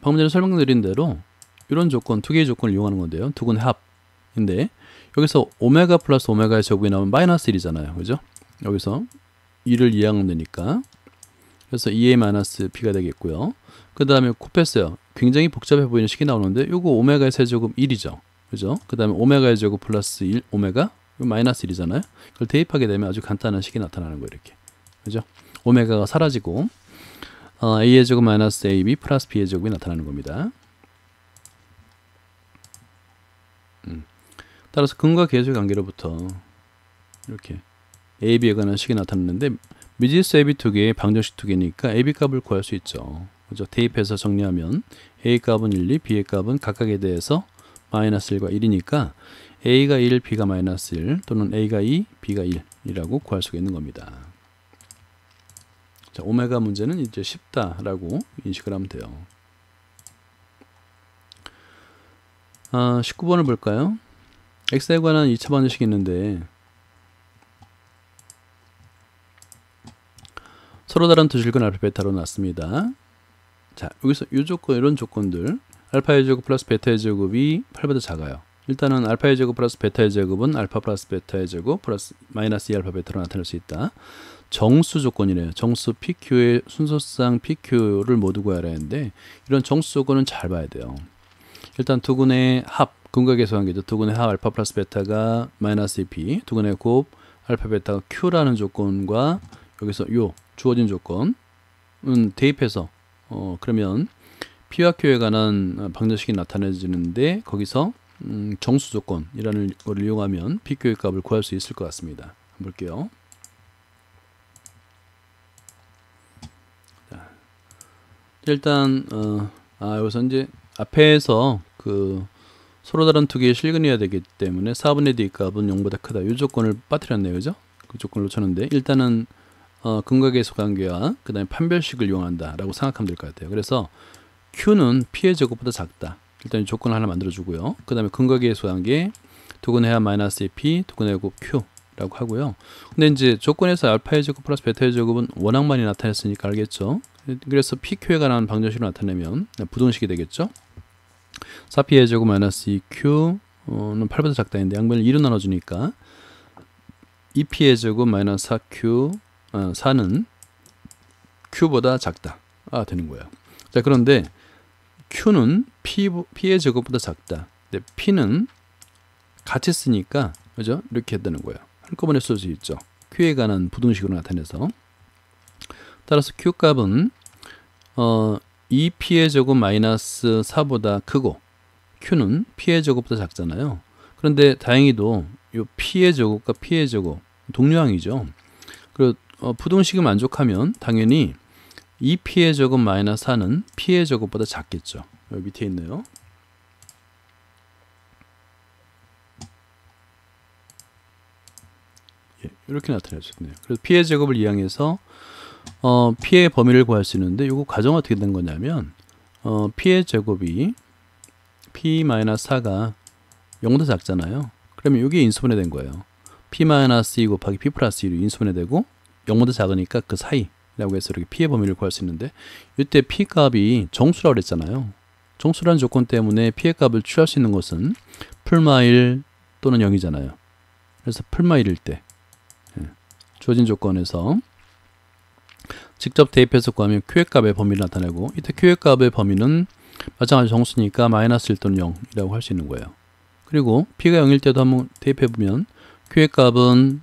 방금 전에 설명드린 대로 이런 조건, 두 개의 조건을 이용하는 건데요. 두 근의 합인데 여기서 오메가 플러스 오메가의 제곱이 나오면 마이너스 1이잖아요. 그죠? 여기서 2를 이해하면 되니까 그래서 2a 마이너스 b가 되겠고요. 그 다음에 곱했어요. 굉장히 복잡해 보이는 식이 나오는데 요거 오메가의 세제곱 1이죠. 그죠? 그 다음에 오메가의 제곱 플러스 1 오메가 마이너스 1이잖아요. 그걸 대입하게 되면 아주 간단한 식이 나타나는 거예요. 이렇게. 그죠? 오메가가 사라지고 a의 제곱 마이너스 ab 플러스 b의 제곱이 나타나는 겁니다. 따라서 근과 계수의 관계로부터 이렇게 ab에 관한 식이 나타났는데 미지수 ab 두 개의 방정식 두 개니까 ab 값을 구할 수 있죠. 그죠? 대입해서 정리하면 a 값은 1, 2, b의 값은 각각에 대해서 마이너스 1과 1이니까 a가 1, b가 마이너스 1 또는 a가 2, b가 1이라고 구할 수가 있는 겁니다. 자, 오메가 문제는 이제 쉽다라고 인식을 하면 돼요. 19번을 볼까요? x에 관한 2차 방정식이 있는데 서로 다른 두 실근 알파 베타로 놨습니다. 자, 여기서 이 조건, 이런 조건들 알파의 제곱 플러스 베타의 제곱이 8보다 작아요. 일단은 알파의 제곱 플러스 베타의 제곱은 알파 플러스 베타의 제곱 플러스 마이너스 2 알파 베타로 나타낼 수 있다. 정수 조건이래요. 정수 PQ의 순서상 PQ를 모두 구하라 했는데 이런 정수 조건은 잘 봐야 돼요. 일단 두근의 합, 근각에서 관계죠. 두근의 합 알파 플러스 베타가 마이너스 2p, 두근의 곱 알파 베타가 q라는 조건과 여기서 요 주어진 조건은 대입해서 그러면 p와 q에 관한 방정식이 나타내지는데 거기서 정수 조건이라는 걸 이용하면 PQ의 값을 구할 수 있을 것 같습니다. 한번 볼게요. 자, 일단 여기서 이제 앞에서 그 서로 다른 두 개의 실근이어야 되기 때문에 4분의 d 값은 0보다 크다. 이 조건을 빠뜨렸네요. 그죠? 그 조건을 놓쳤는데 일단은 근각계수 관계와 그 다음에 판별식을 이용한다 라고 생각하면 될 것 같아요. 그래서 Q는 P의 제곱보다 작다. 일단 이 조건을 하나 만들어 주고요. 그 다음에 근각계수 관계 두근의 합 마이너스 2P 두근의 곱 Q 라고 하고요. 근데 이제 조건에서 알파의 제곱 플러스 베타의 제곱은 워낙 많이 나타냈으니까 알겠죠. 그래서 PQ에 관한 방정식으로 나타내면 부등식이 되겠죠. 4P의 제곱 마이너스 2Q는 8보다 작다인데 양변을 2로 나눠주니까 2P의 제곱 마이너스 4Q 4는 Q보다 작다 되는 거예요. 자, 그런데 Q는 P의 제곱보다 작다. 근데 P는 같이 쓰니까 그죠? 이렇게 되는 거예요. 한꺼번에 쓸 수 있죠. Q에 관한 부등식으로 나타내서 따라서 Q 값은 2P의 제곱 마이너스 4보다 크고 Q는 P의 제곱보다 작잖아요. 그런데 다행히도 이 P의 제곱과 P의 제곱 동류항이죠. 그리고 부등식이 만족하면 당연히 2P의 제곱 마이너스 4는 P의 제곱보다 작겠죠. 여기 밑에 있네요. 예, 이렇게 나타내줬네요. 그래서 P의 제곱을 이용해서 P의 범위를 구할 수 있는데 이거 과정은 어떻게 된 거냐면 P의 제곱이 P-4가 0보다 작잖아요. 그러면 이게 인수분해 된 거예요. P-2 곱하기 P 플러스 2로 인수분해 되고 0보다 작으니까 그 사이라고 해서 이렇게 P의 범위를 구할 수 있는데 이때 P 값이 정수라고 그랬잖아요. 정수라는 조건 때문에 P의 값을 취할 수 있는 것은 풀마 1 또는 0이잖아요. 그래서 풀마 1일 때 주어진 조건에서 직접 대입해서 구하면 Q의 값의 범위를 나타내고 이때 Q의 값의 범위는 마찬가지로 정수니까 마이너스 1 또는 0이라고 할 수 있는 거예요. 그리고 P가 0일 때도 한번 대입해보면 Q의 값은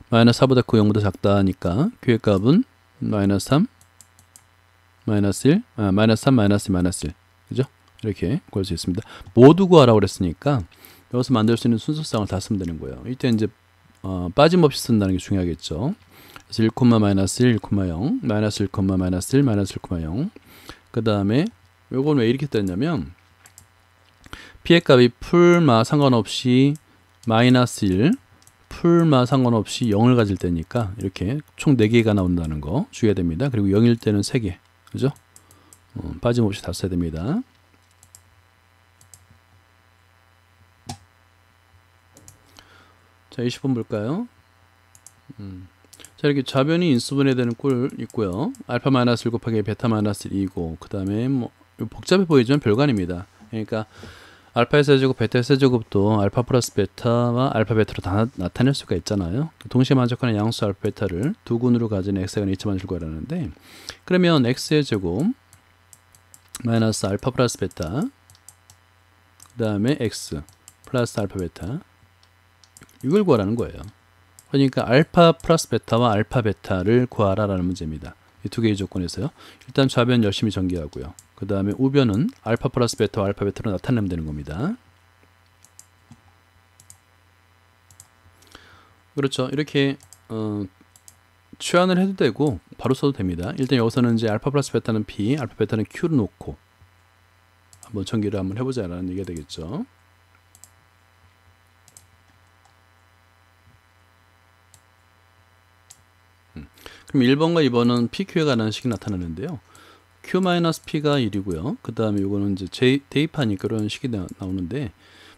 마이너스 4보다 크고 0보다 작다니까 Q의 값은 마이너스 3, 마이너스 1, 마이너스 3, 마이너스 2, 마이너스 1 그죠? 이렇게 구할 수 있습니다. 모두 구하라고 그랬으니까 여기서 만들 수 있는 순서상을 다 쓰면 되는 거예요. 이때 이제 빠짐없이 쓴다는 게 중요하겠죠. 그래서 1, 마이너스 1, 0, 마이너스 1, 마이너스 1, 마이너스 1, 0. 그 다음에 요건 왜 이렇게 됐냐면 P의 값이 풀마 상관없이 마이너스 1, 풀마 상관없이 0을 가질 때니까 이렇게 총 4개가 나온다는 거 주의해야 됩니다. 그리고 0일 때는 3개. 그죠? 빠짐없이 다 써야 됩니다. 자, 20번 볼까요? 자, 이렇게 좌변이 인수분해되는 꼴 있고요. 알파 마이너스 1 곱하기 베타 마이너스 1이고 그 다음에 뭐 복잡해 보이지만 별거 아닙니다. 그러니까 알파의 세제곱, 베타의 세제곱도 알파 플러스 베타와 알파 베타로 다 나타낼 수가 있잖아요. 동시에 만족하는 양수 알파 베타를 두 근으로 가진 x에 관한 2차 방정식을 구하라는데 그러면 x의 제곱 마이너스 알파 플러스 베타 그 다음에 x 플러스 알파 베타 이걸 구하라는 거예요. 그러니까 알파 플러스 베타와 알파 베타를 구하라라는 문제입니다. 이 두 개의 조건에서요. 일단 좌변 열심히 전개하고요. 그 다음에 우변은 알파 플러스 베타와 알파 베타로 나타내면 되는 겁니다. 그렇죠. 이렇게 취환을 해도 되고 바로 써도 됩니다. 일단 여기서는 이제 알파 플러스 베타는 P, 알파 베타는 Q를 놓고 한번 전개를 한번 해보자라는 얘기가 되겠죠. 그럼 1번과 2번은 PQ에 관한 식이 나타나는데요. Q-P가 1이고요. 그 다음에 이거는 이제 대입하니까 그런 식이 나오는데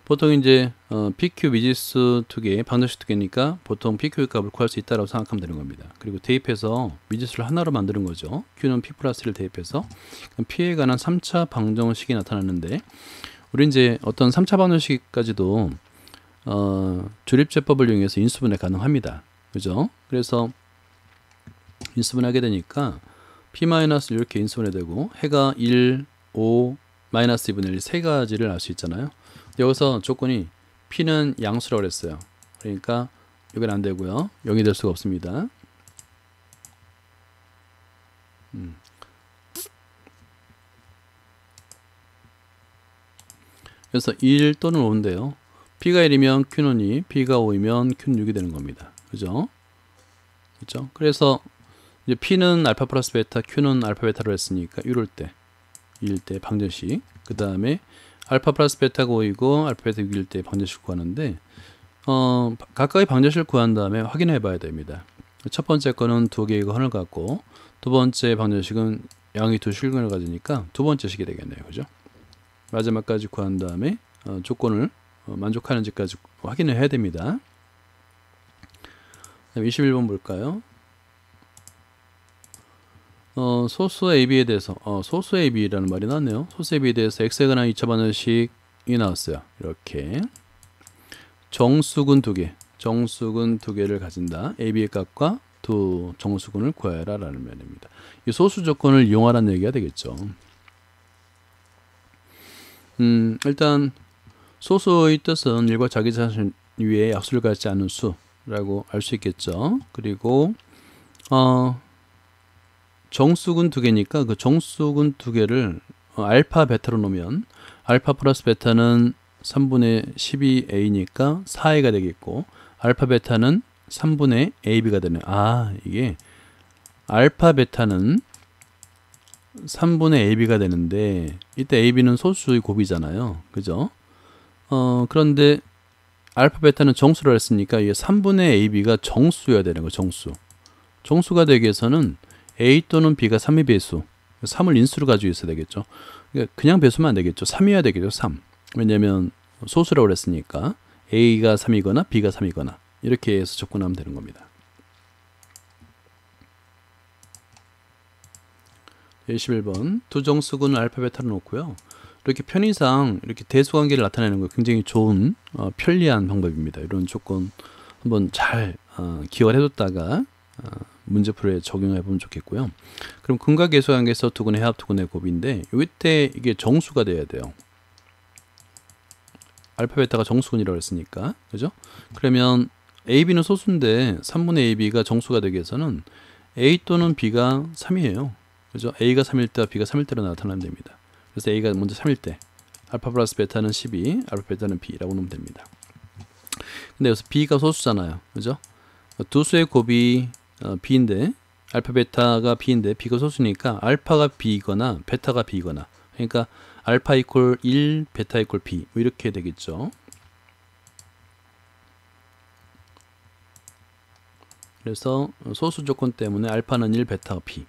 보통 이제 PQ 미지수 두 개, 방정식 두 개니까 보통 PQ 값을 구할 수 있다고 생각하면 되는 겁니다. 그리고 대입해서 미지수를 하나로 만드는 거죠. Q는 P 플러스 1을 대입해서 P에 관한 3차 방정식이 나타났는데, 우리 이제 어떤 3차 방정식까지도 조립제법을 이용해서 인수분해 가능합니다. 그죠? 그래서 인수분해하게 되니까 P 마이너스 이렇게 인수분해 되고, 해가 1, 5, 마이너스 2분의 1 세 가지를 알 수 있잖아요. 여기서 조건이 P는 양수라고 그랬어요. 그러니까 이건 안 되고요. 0이 될 수가 없습니다. 그래서 1 또는 5인데요. P가 1이면 Q는 2, P가 5이면 Q는 6이 되는 겁니다. 그죠? 그죠? 그래서 이제 P는 알파 플러스 베타, Q는 알파 베타로 했으니까 이럴 때, 2일 때 방정식, 그 다음에 알파 플러스 베타가 5이고 알파 베타 6일 때 방정식 구하는데, 각각의 방정식을 구한 다음에 확인해 봐야 됩니다. 첫 번째 거는 두 개의 헌을 갖고, 두 번째 방정식은 양의 두 실근을 가지니까 두 번째 식이 되겠네요. 그죠? 마지막까지 구한 다음에 조건을 만족하는지까지 확인을 해야 됩니다. 21번 볼까요? 소수 AB에 대해서 소수 AB라는 말이 나왔네요. 소수 AB에 대해서 X에 관한 2차 방정식이 나왔어요. 이렇게 정수근 두 개, 정수근 두 개를 가진다. AB의 값과 두 정수근을 구하여라 라는 말입니다. 이 소수 조건을 이용하라는 얘기가 되겠죠. 일단 소수의 뜻은 일과 자기 자신 위에 약수를 갖지 않은 수라고 알 수 있겠죠. 그리고 정수근 두 개니까 그 정수근 두 개를 알파 베타로 놓으면 알파 플러스 베타는 3분의 12a니까 4a가 되겠고, 알파 베타는 3분의 ab가 되네. 이게 알파 베타는 3분의 ab가 되는데, 이때 ab는 소수의 곱이잖아요. 그죠? 그런데 알파 베타는 정수를 했으니까 이게 3분의 ab가 정수여야 되는 거. 정수가 되기 위해서는 a 또는 b가 3의 배수, 3을 인수로 가지고 있어야 되겠죠. 그러니까 그냥 배수면 안 되겠죠. 3이어야 되겠죠. 3. 왜냐하면 소수라고 그랬으니까 a가 3이거나 b가 3이거나 이렇게 해서 접근하면 되는 겁니다. 21번 두 정수근을 알파 베타로 놓고요. 이렇게 편의상 이렇게 대수관계를 나타내는 거 굉장히 좋은 편리한 방법입니다. 이런 조건 한번 잘 기억을 해뒀다가 문제풀이에 적용해 보면 좋겠고요. 그럼 근과 계수관계에서 두근의 해합, 두근의 곱인데 이때 이게 정수가 돼야 돼요. 알파 베타가 정수근이라고 했으니까, 그죠? 그러면 AB는 소수인데 3분의 AB가 정수가 되기 위해서는 A 또는 B가 3이에요. 그죠? A가 3일 때와 B가 3일 때로 나타나면 됩니다. 그래서 A가 먼저 3일 때, 알파 플러스 베타는 12, 알파 베타는 B라고 놓으면 됩니다. 근데 여기서 B가 소수잖아요. 그죠? 두 수의 곱이 B인데, 알파 베타가 B인데 B가 소수니까 알파가 B이거나 베타가 B이거나, 그러니까 알파 이퀄 1, 베타 이퀄 B 뭐 이렇게 되겠죠. 그래서 소수 조건 때문에 알파는 1, 베타가 B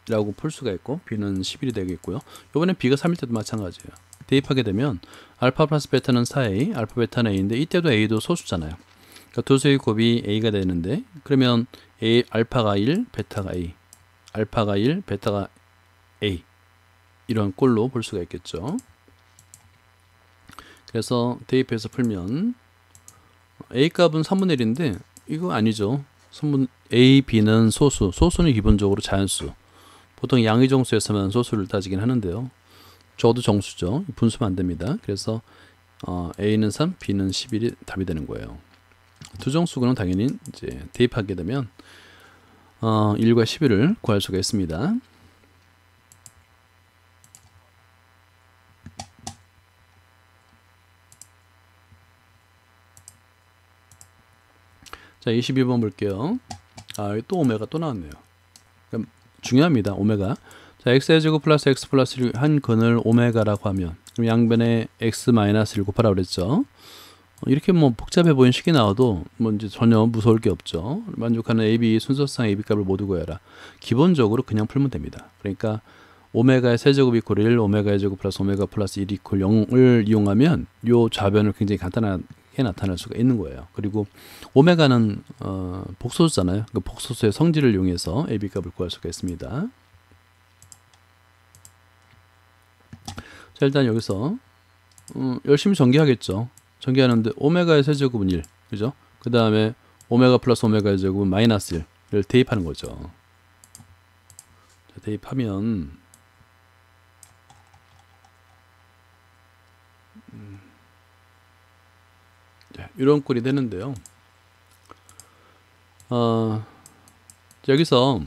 라고 풀 수가 있고, B는 11이 되겠고요. 이번에 B가 3일 때도 마찬가지예요. 대입하게 되면 알파 플러스 베타는 4A, 알파 베타는 A인데 이때도 A도 소수잖아요. 그러니까 두 수의 곱이 A가 되는데, 그러면 알파가 1, 베타가 A, 알파가 1, 베타가 A 이런 꼴로 볼 수가 있겠죠. 그래서 대입해서 풀면 A 값은 3분의 1인데 이거 아니죠. A, B는 소수는 기본적으로 자연수. 보통 양의 정수에서만 소수를 따지긴 하는데요. 적어도 정수죠. 분수면 안 됩니다. 그래서 A는 3, B는 11이 답이 되는 거예요. 두 정수근은 당연히 이제 대입하게 되면 1과 11을 구할 수가 있습니다. 자, 22번 볼게요. 또 오메가 또 나왔네요. 그럼 중요합니다. 오메가. 자, x의 제곱 플러스 x 플러스 1 한 근을 오메가라고 하면, 그럼 양변에 x 마이너스 1 곱하라고 그랬죠. 이렇게 뭐 복잡해 보이는 식이 나와도 뭐 이제 전혀 무서울 게 없죠. 만족하는 AB 순서상 AB 값을 모두 구해라. 기본적으로 그냥 풀면 됩니다. 그러니까 오메가의 세제곱 이퀄 1, 오메가의 제곱 플러스 오메가 플러스 1 이퀄 0을 이용하면 요 좌변을 굉장히 간단하게 나타낼 수가 있는 거예요. 그리고 오메가는 복소수잖아요. 그 복소수의 성질을 이용해서 AB 값을 구할 수가 있습니다. 자, 일단 여기서 열심히 전개하겠죠. 전개하는데 오메가의 세제곱은 1, 그죠? 그 다음에 오메가 플러스 오메가의 제곱은 마이너스 1을 대입하는 거죠. 자, 대입하면 자, 이런 꼴이 되는데요. 여기서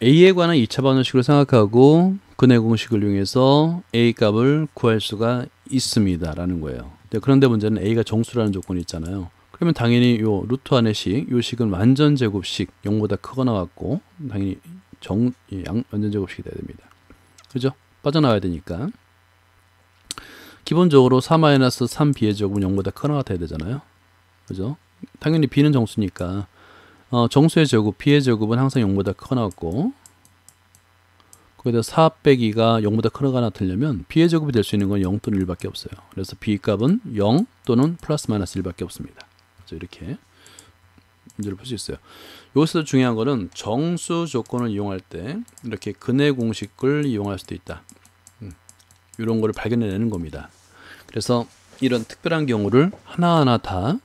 A에 관한 2차 방정식으로 생각하고 근해 공식을 이용해서 A 값을 구할 수가 있습니다 라는 거예요. 그런데 문제는 A가 정수라는 조건이 있잖아요. 그러면 당연히 요 루트 안의 식, 요 식은 완전 제곱식 0보다 크거나 같고 당연히 완전 제곱식이 돼야 됩니다. 그죠? 빠져나와야 되니까. 기본적으로 4-3b의 제곱은 0보다 크거나 같아야 되잖아요. 그죠? 당연히 b는 정수니까 정수의 제곱, b의 제곱은 항상 0보다 크거나 같고 거기다 4 빼기가 0보다 크거나 같으려면 b의 제곱이 될 수 있는 건 0 또는 1밖에 없어요. 그래서 b 값은 0 또는 플러스 마이너스 1밖에 없습니다. 그래서 이렇게 문제를 풀 수 있어요. 여기서 중요한 거는 정수 조건을 이용할 때 이렇게 근해 공식을 이용할 수도 있다. 이런 거를 발견해내는 겁니다. 그래서 이런 특별한 경우를 하나하나 다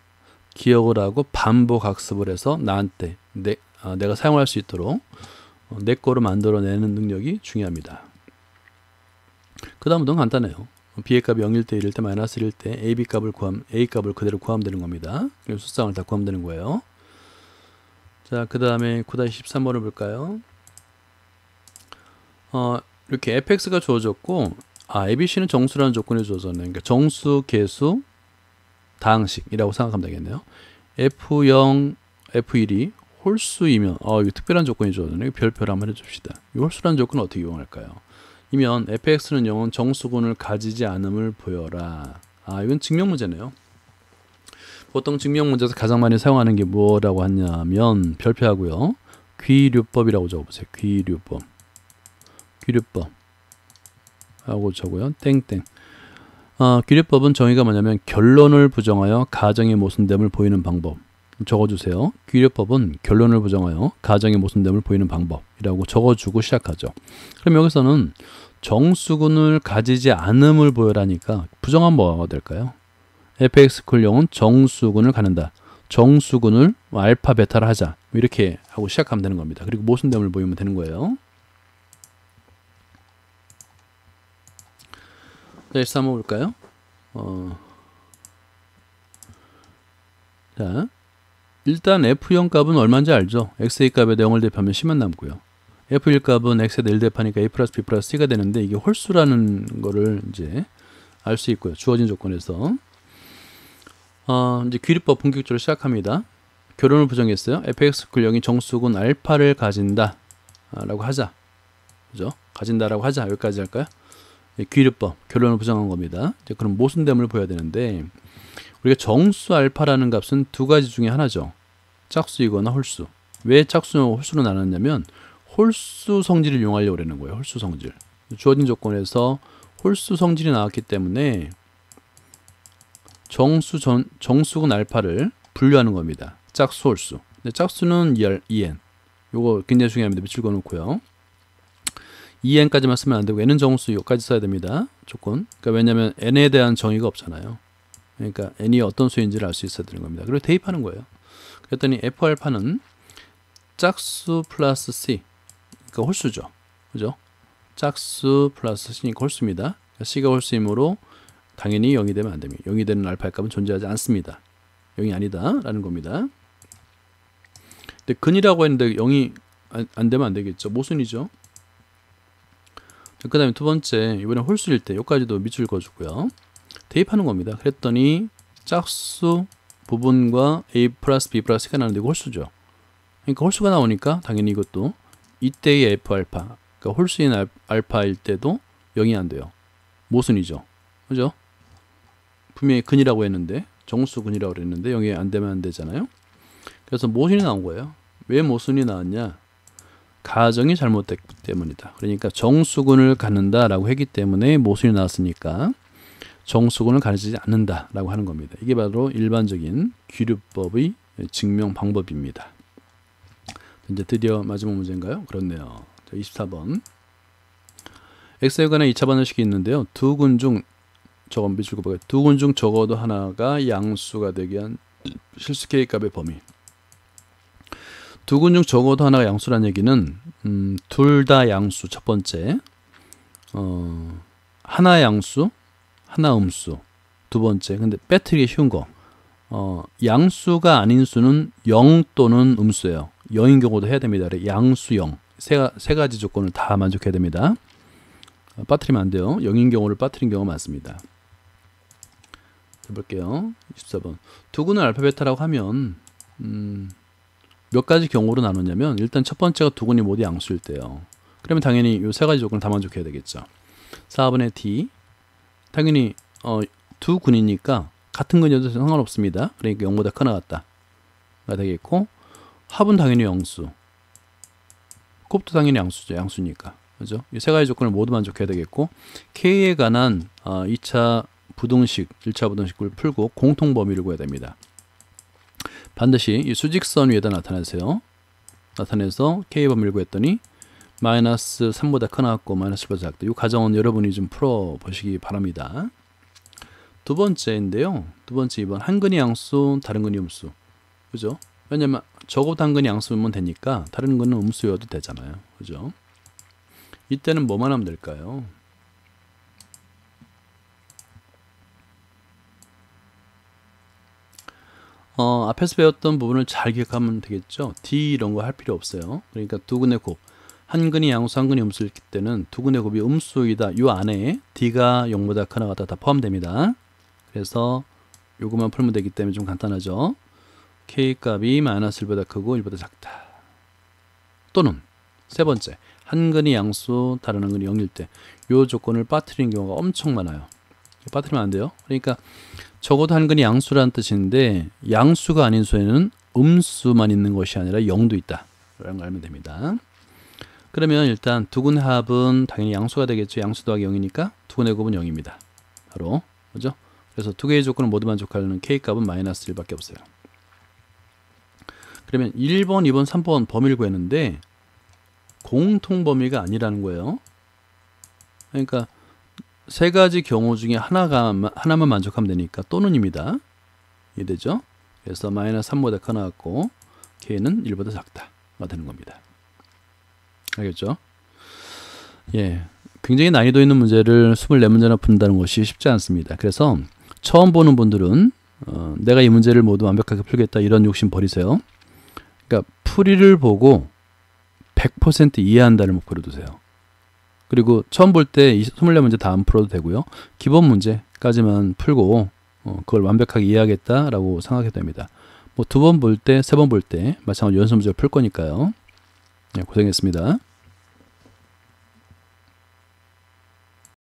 기억을 하고 반복 학습을 해서 나한테 내가 사용할 수 있도록 내 거로 만들어내는 능력이 중요합니다. 그 다음은 너무 간단해요. b의 값이 0일 때 1일 때 마이너스 1일 때 a 값을 그대로 구하면 되는 겁니다. 그럼 수상을 다 구하면 되는 거예요. 자, 그 다음에 9-13번을 볼까요? 이렇게 fx가 주어졌고 ABC는 정수라는 조건이 주어졌네요. 그러니까 정수, 계수, 다항식이라고 생각하면 되겠네요. F0, F1이 홀수이면 이거 특별한 조건이 주어졌네요. 별표를 한번 해줍시다. 이 홀수라는 조건은 어떻게 이용할까요? 이면 fx는 0은 정수군을 가지지 않음을 보여라. 이건 증명 문제네요. 보통 증명 문제에서 가장 많이 사용하는 게 뭐라고 하냐면 별표하고요. 귀류법이라고 적어보세요. 귀류법 하고 적고요. 땡땡. 귀류법은 정의가 뭐냐면 결론을 부정하여 가정의 모순됨을 보이는 방법. 적어주세요. 귀류법은 결론을 부정하여 가정의 모순됨을 보이는 방법이라고 적어주고 시작하죠. 그럼 여기서는 정수군을 가지지 않음을 보여라니까 부정하면 뭐가 될까요? fx = 0은 정수군을 갖는다. 정수군을 알파, 베타를 하자. 이렇게 하고 시작하면 되는 겁니다. 그리고 모순됨을 보이면 되는 거예요. 자, 13번 볼까요? 자, 일단 F0 값은 얼마인지 알죠? XA 값에 0을 대입하면 C만 남고요. F1 값은 X에 1 대입하니까 A 플러스 B 플러스 C가 되는데 이게 홀수라는 거를 이제 알 수 있고요. 주어진 조건에서. 이제 귀류법 본격적으로 시작합니다. 결론을 부정했어요. fx = 0이 정수군 알파를 가진다. 라고 하자. 그죠? 가진다라고 하자. 여기까지 할까요? 귀류법, 결론을 부정한 겁니다. 이제 그럼 모순됨을 보여야 되는데 우리가 정수 알파라는 값은 두 가지 중에 하나죠. 짝수이거나 홀수. 왜 짝수와 홀수로 나눴냐면 홀수 성질을 이용하려고 그러는 거예요. 홀수 성질. 주어진 조건에서 홀수 성질이 나왔기 때문에 정수군 알파를 분류하는 겁니다. 짝수, 홀수. 근데 짝수는 2n. 요거 굉장히 중요합니다. 밑줄 그어놓고요. 2n까지만 쓰면 안 되고 n은 정수 여기까지 써야 됩니다. 조건. 그러니까 왜냐하면 n에 대한 정의가 없잖아요. 그러니까 n이 어떤 수인지를 알 수 있어야 되는 겁니다. 그리고 대입하는 거예요. 그랬더니 F알파는 짝수 플러스 C. 그러니까 홀수죠. 그죠? 짝수 플러스 C니까 홀수입니다. 그러니까 C가 홀수이므로 당연히 0이 되면 안 됩니다. 0이 되는 알파의 값은 존재하지 않습니다. 0이 아니다 라는 겁니다. 근데 근이라고 했는데 0이 안 되면 안 되겠죠. 모순이죠. 그 다음에 두 번째, 이번에 홀수일 때 여기까지도 밑줄 그어주고요. 대입하는 겁니다. 그랬더니 짝수 부분과 A 플러스 B 플러스 C가 나는데 이거 홀수죠. 그러니까 홀수가 나오니까 당연히 이것도 이때의 F알파, 그러니까 홀수인 알파일 때도 0이 안 돼요. 모순이죠. 그죠? 분명히 근이라고 했는데 정수근이라고 그랬는데 0이 안 되면 안 되잖아요. 그래서 모순이 나온 거예요. 왜 모순이 나왔냐? 가정이 잘못됐기 때문이다. 그러니까 정수근을 갖는다 라고 했기 때문에 모순이 나왔으니까 정수근을 가르치지 않는다 라고 하는 겁니다. 이게 바로 일반적인 귀류법의 증명 방법입니다. 이제 드디어 마지막 문제인가요? 그렇네요. 자, 24번. x에 관한 2차 반응식이 있는데요. 두 근 중 적어도 하나가 양수가 되게 한 실수 K값의 범위. 두 근 중 적어도 하나가 양수란 얘기는 둘 다 양수. 첫 번째 하나 양수, 하나 음수. 두 번째, 근데 빼뜨리기 쉬운 거, 양수가 아닌 수는 0 또는 음수예요. 0인 경우도 해야 됩니다. 양수 0. 세 가지 조건을 다 만족해야 됩니다. 빠뜨리면 안 돼요. 0인 경우를 빠뜨린 경우가 많습니다. 해볼게요. 24번. 두 근을 알파 베타라고 하면 몇 가지 경우로 나누냐면, 일단 첫 번째가 두 근이 모두 양수일 때요. 그러면 당연히 이 세 가지 조건을 다 만족해야 되겠죠. 4번의 D. 당연히 두 근이니까 같은 근이어도 상관없습니다. 그러니까 0보다 크나 같다가 되겠고, 합은 당연히 영수, 곱도 당연히 양수죠. 양수니까. 그죠? 이 세 가지 조건을 모두 만족해야 되겠고, K에 관한 2차 부등식, 1차 부등식을 풀고 공통 범위를 구해야 됩니다. 반드시 이 수직선 위에다 나타내세요. 나타내서 K 범위를 구했더니 마이너스 3보다 크나왔고 마이너스 1보다 작다. 이 가정은 여러분이 좀 풀어보시기 바랍니다. 두 번째인데요. 두 번째 2번. 한 근이 양수, 다른 근이 음수. 그죠? 왜냐면 적어도 한 근이 양수면 되니까 다른 근은 음수여도 되잖아요. 그죠? 이때는 뭐만 하면 될까요? 앞에서 배웠던 부분을 잘 기억하면 되겠죠. D 이런 거 할 필요 없어요. 그러니까 두 근의 곱, 한 근이 양수, 한 근이 음수일 때는 두 근의 곱이 음수이다. 이 안에 D가 0보다 크나 같다 다 포함됩니다. 그래서 요것만 풀면 되기 때문에 좀 간단하죠. K 값이 마이너스 1보다 크고 1보다 작다. 또는 세 번째, 한 근이 양수, 다른 한 근이 0일 때 이 조건을 빠뜨리는 경우가 엄청 많아요. 빠뜨리면 안 돼요. 그러니까 적어도 한 근이 양수라는 뜻인데, 양수가 아닌 수에는 음수만 있는 것이 아니라 0도 있다 라는 걸 알면 됩니다. 그러면 일단 두 근의 합은 당연히 양수가 되겠죠. 양수 더하기 0이니까 두 근의 곱은 0입니다. 바로. 그죠? 그래서 두 개의 조건을 모두 만족하는 K값은 마이너스 1밖에 없어요. 그러면 1번, 2번, 3번 범위를 구했는데 공통 범위가 아니라는 거예요. 그러니까 세 가지 경우 중에 하나만 만족하면 되니까 또는입니다. 이해되죠? 그래서 마이너스 3보다 커 나왔고 K는 1보다 작다가 되는 겁니다. 알겠죠? 예, 굉장히 난이도 있는 문제를 24문제나 푼다는 것이 쉽지 않습니다. 그래서 처음 보는 분들은 내가 이 문제를 모두 완벽하게 풀겠다 이런 욕심 버리세요. 그러니까 풀이를 보고 100% 이해한다는 목표로 두세요. 그리고 처음 볼 때 24문제 다 안 풀어도 되고요. 기본 문제까지만 풀고 그걸 완벽하게 이해하겠다라고 생각해도 됩니다. 뭐 두 번 볼 때, 세 번 볼 때 마찬가지로 연습 문제를 풀 거니까요. 네, 고생했습니다.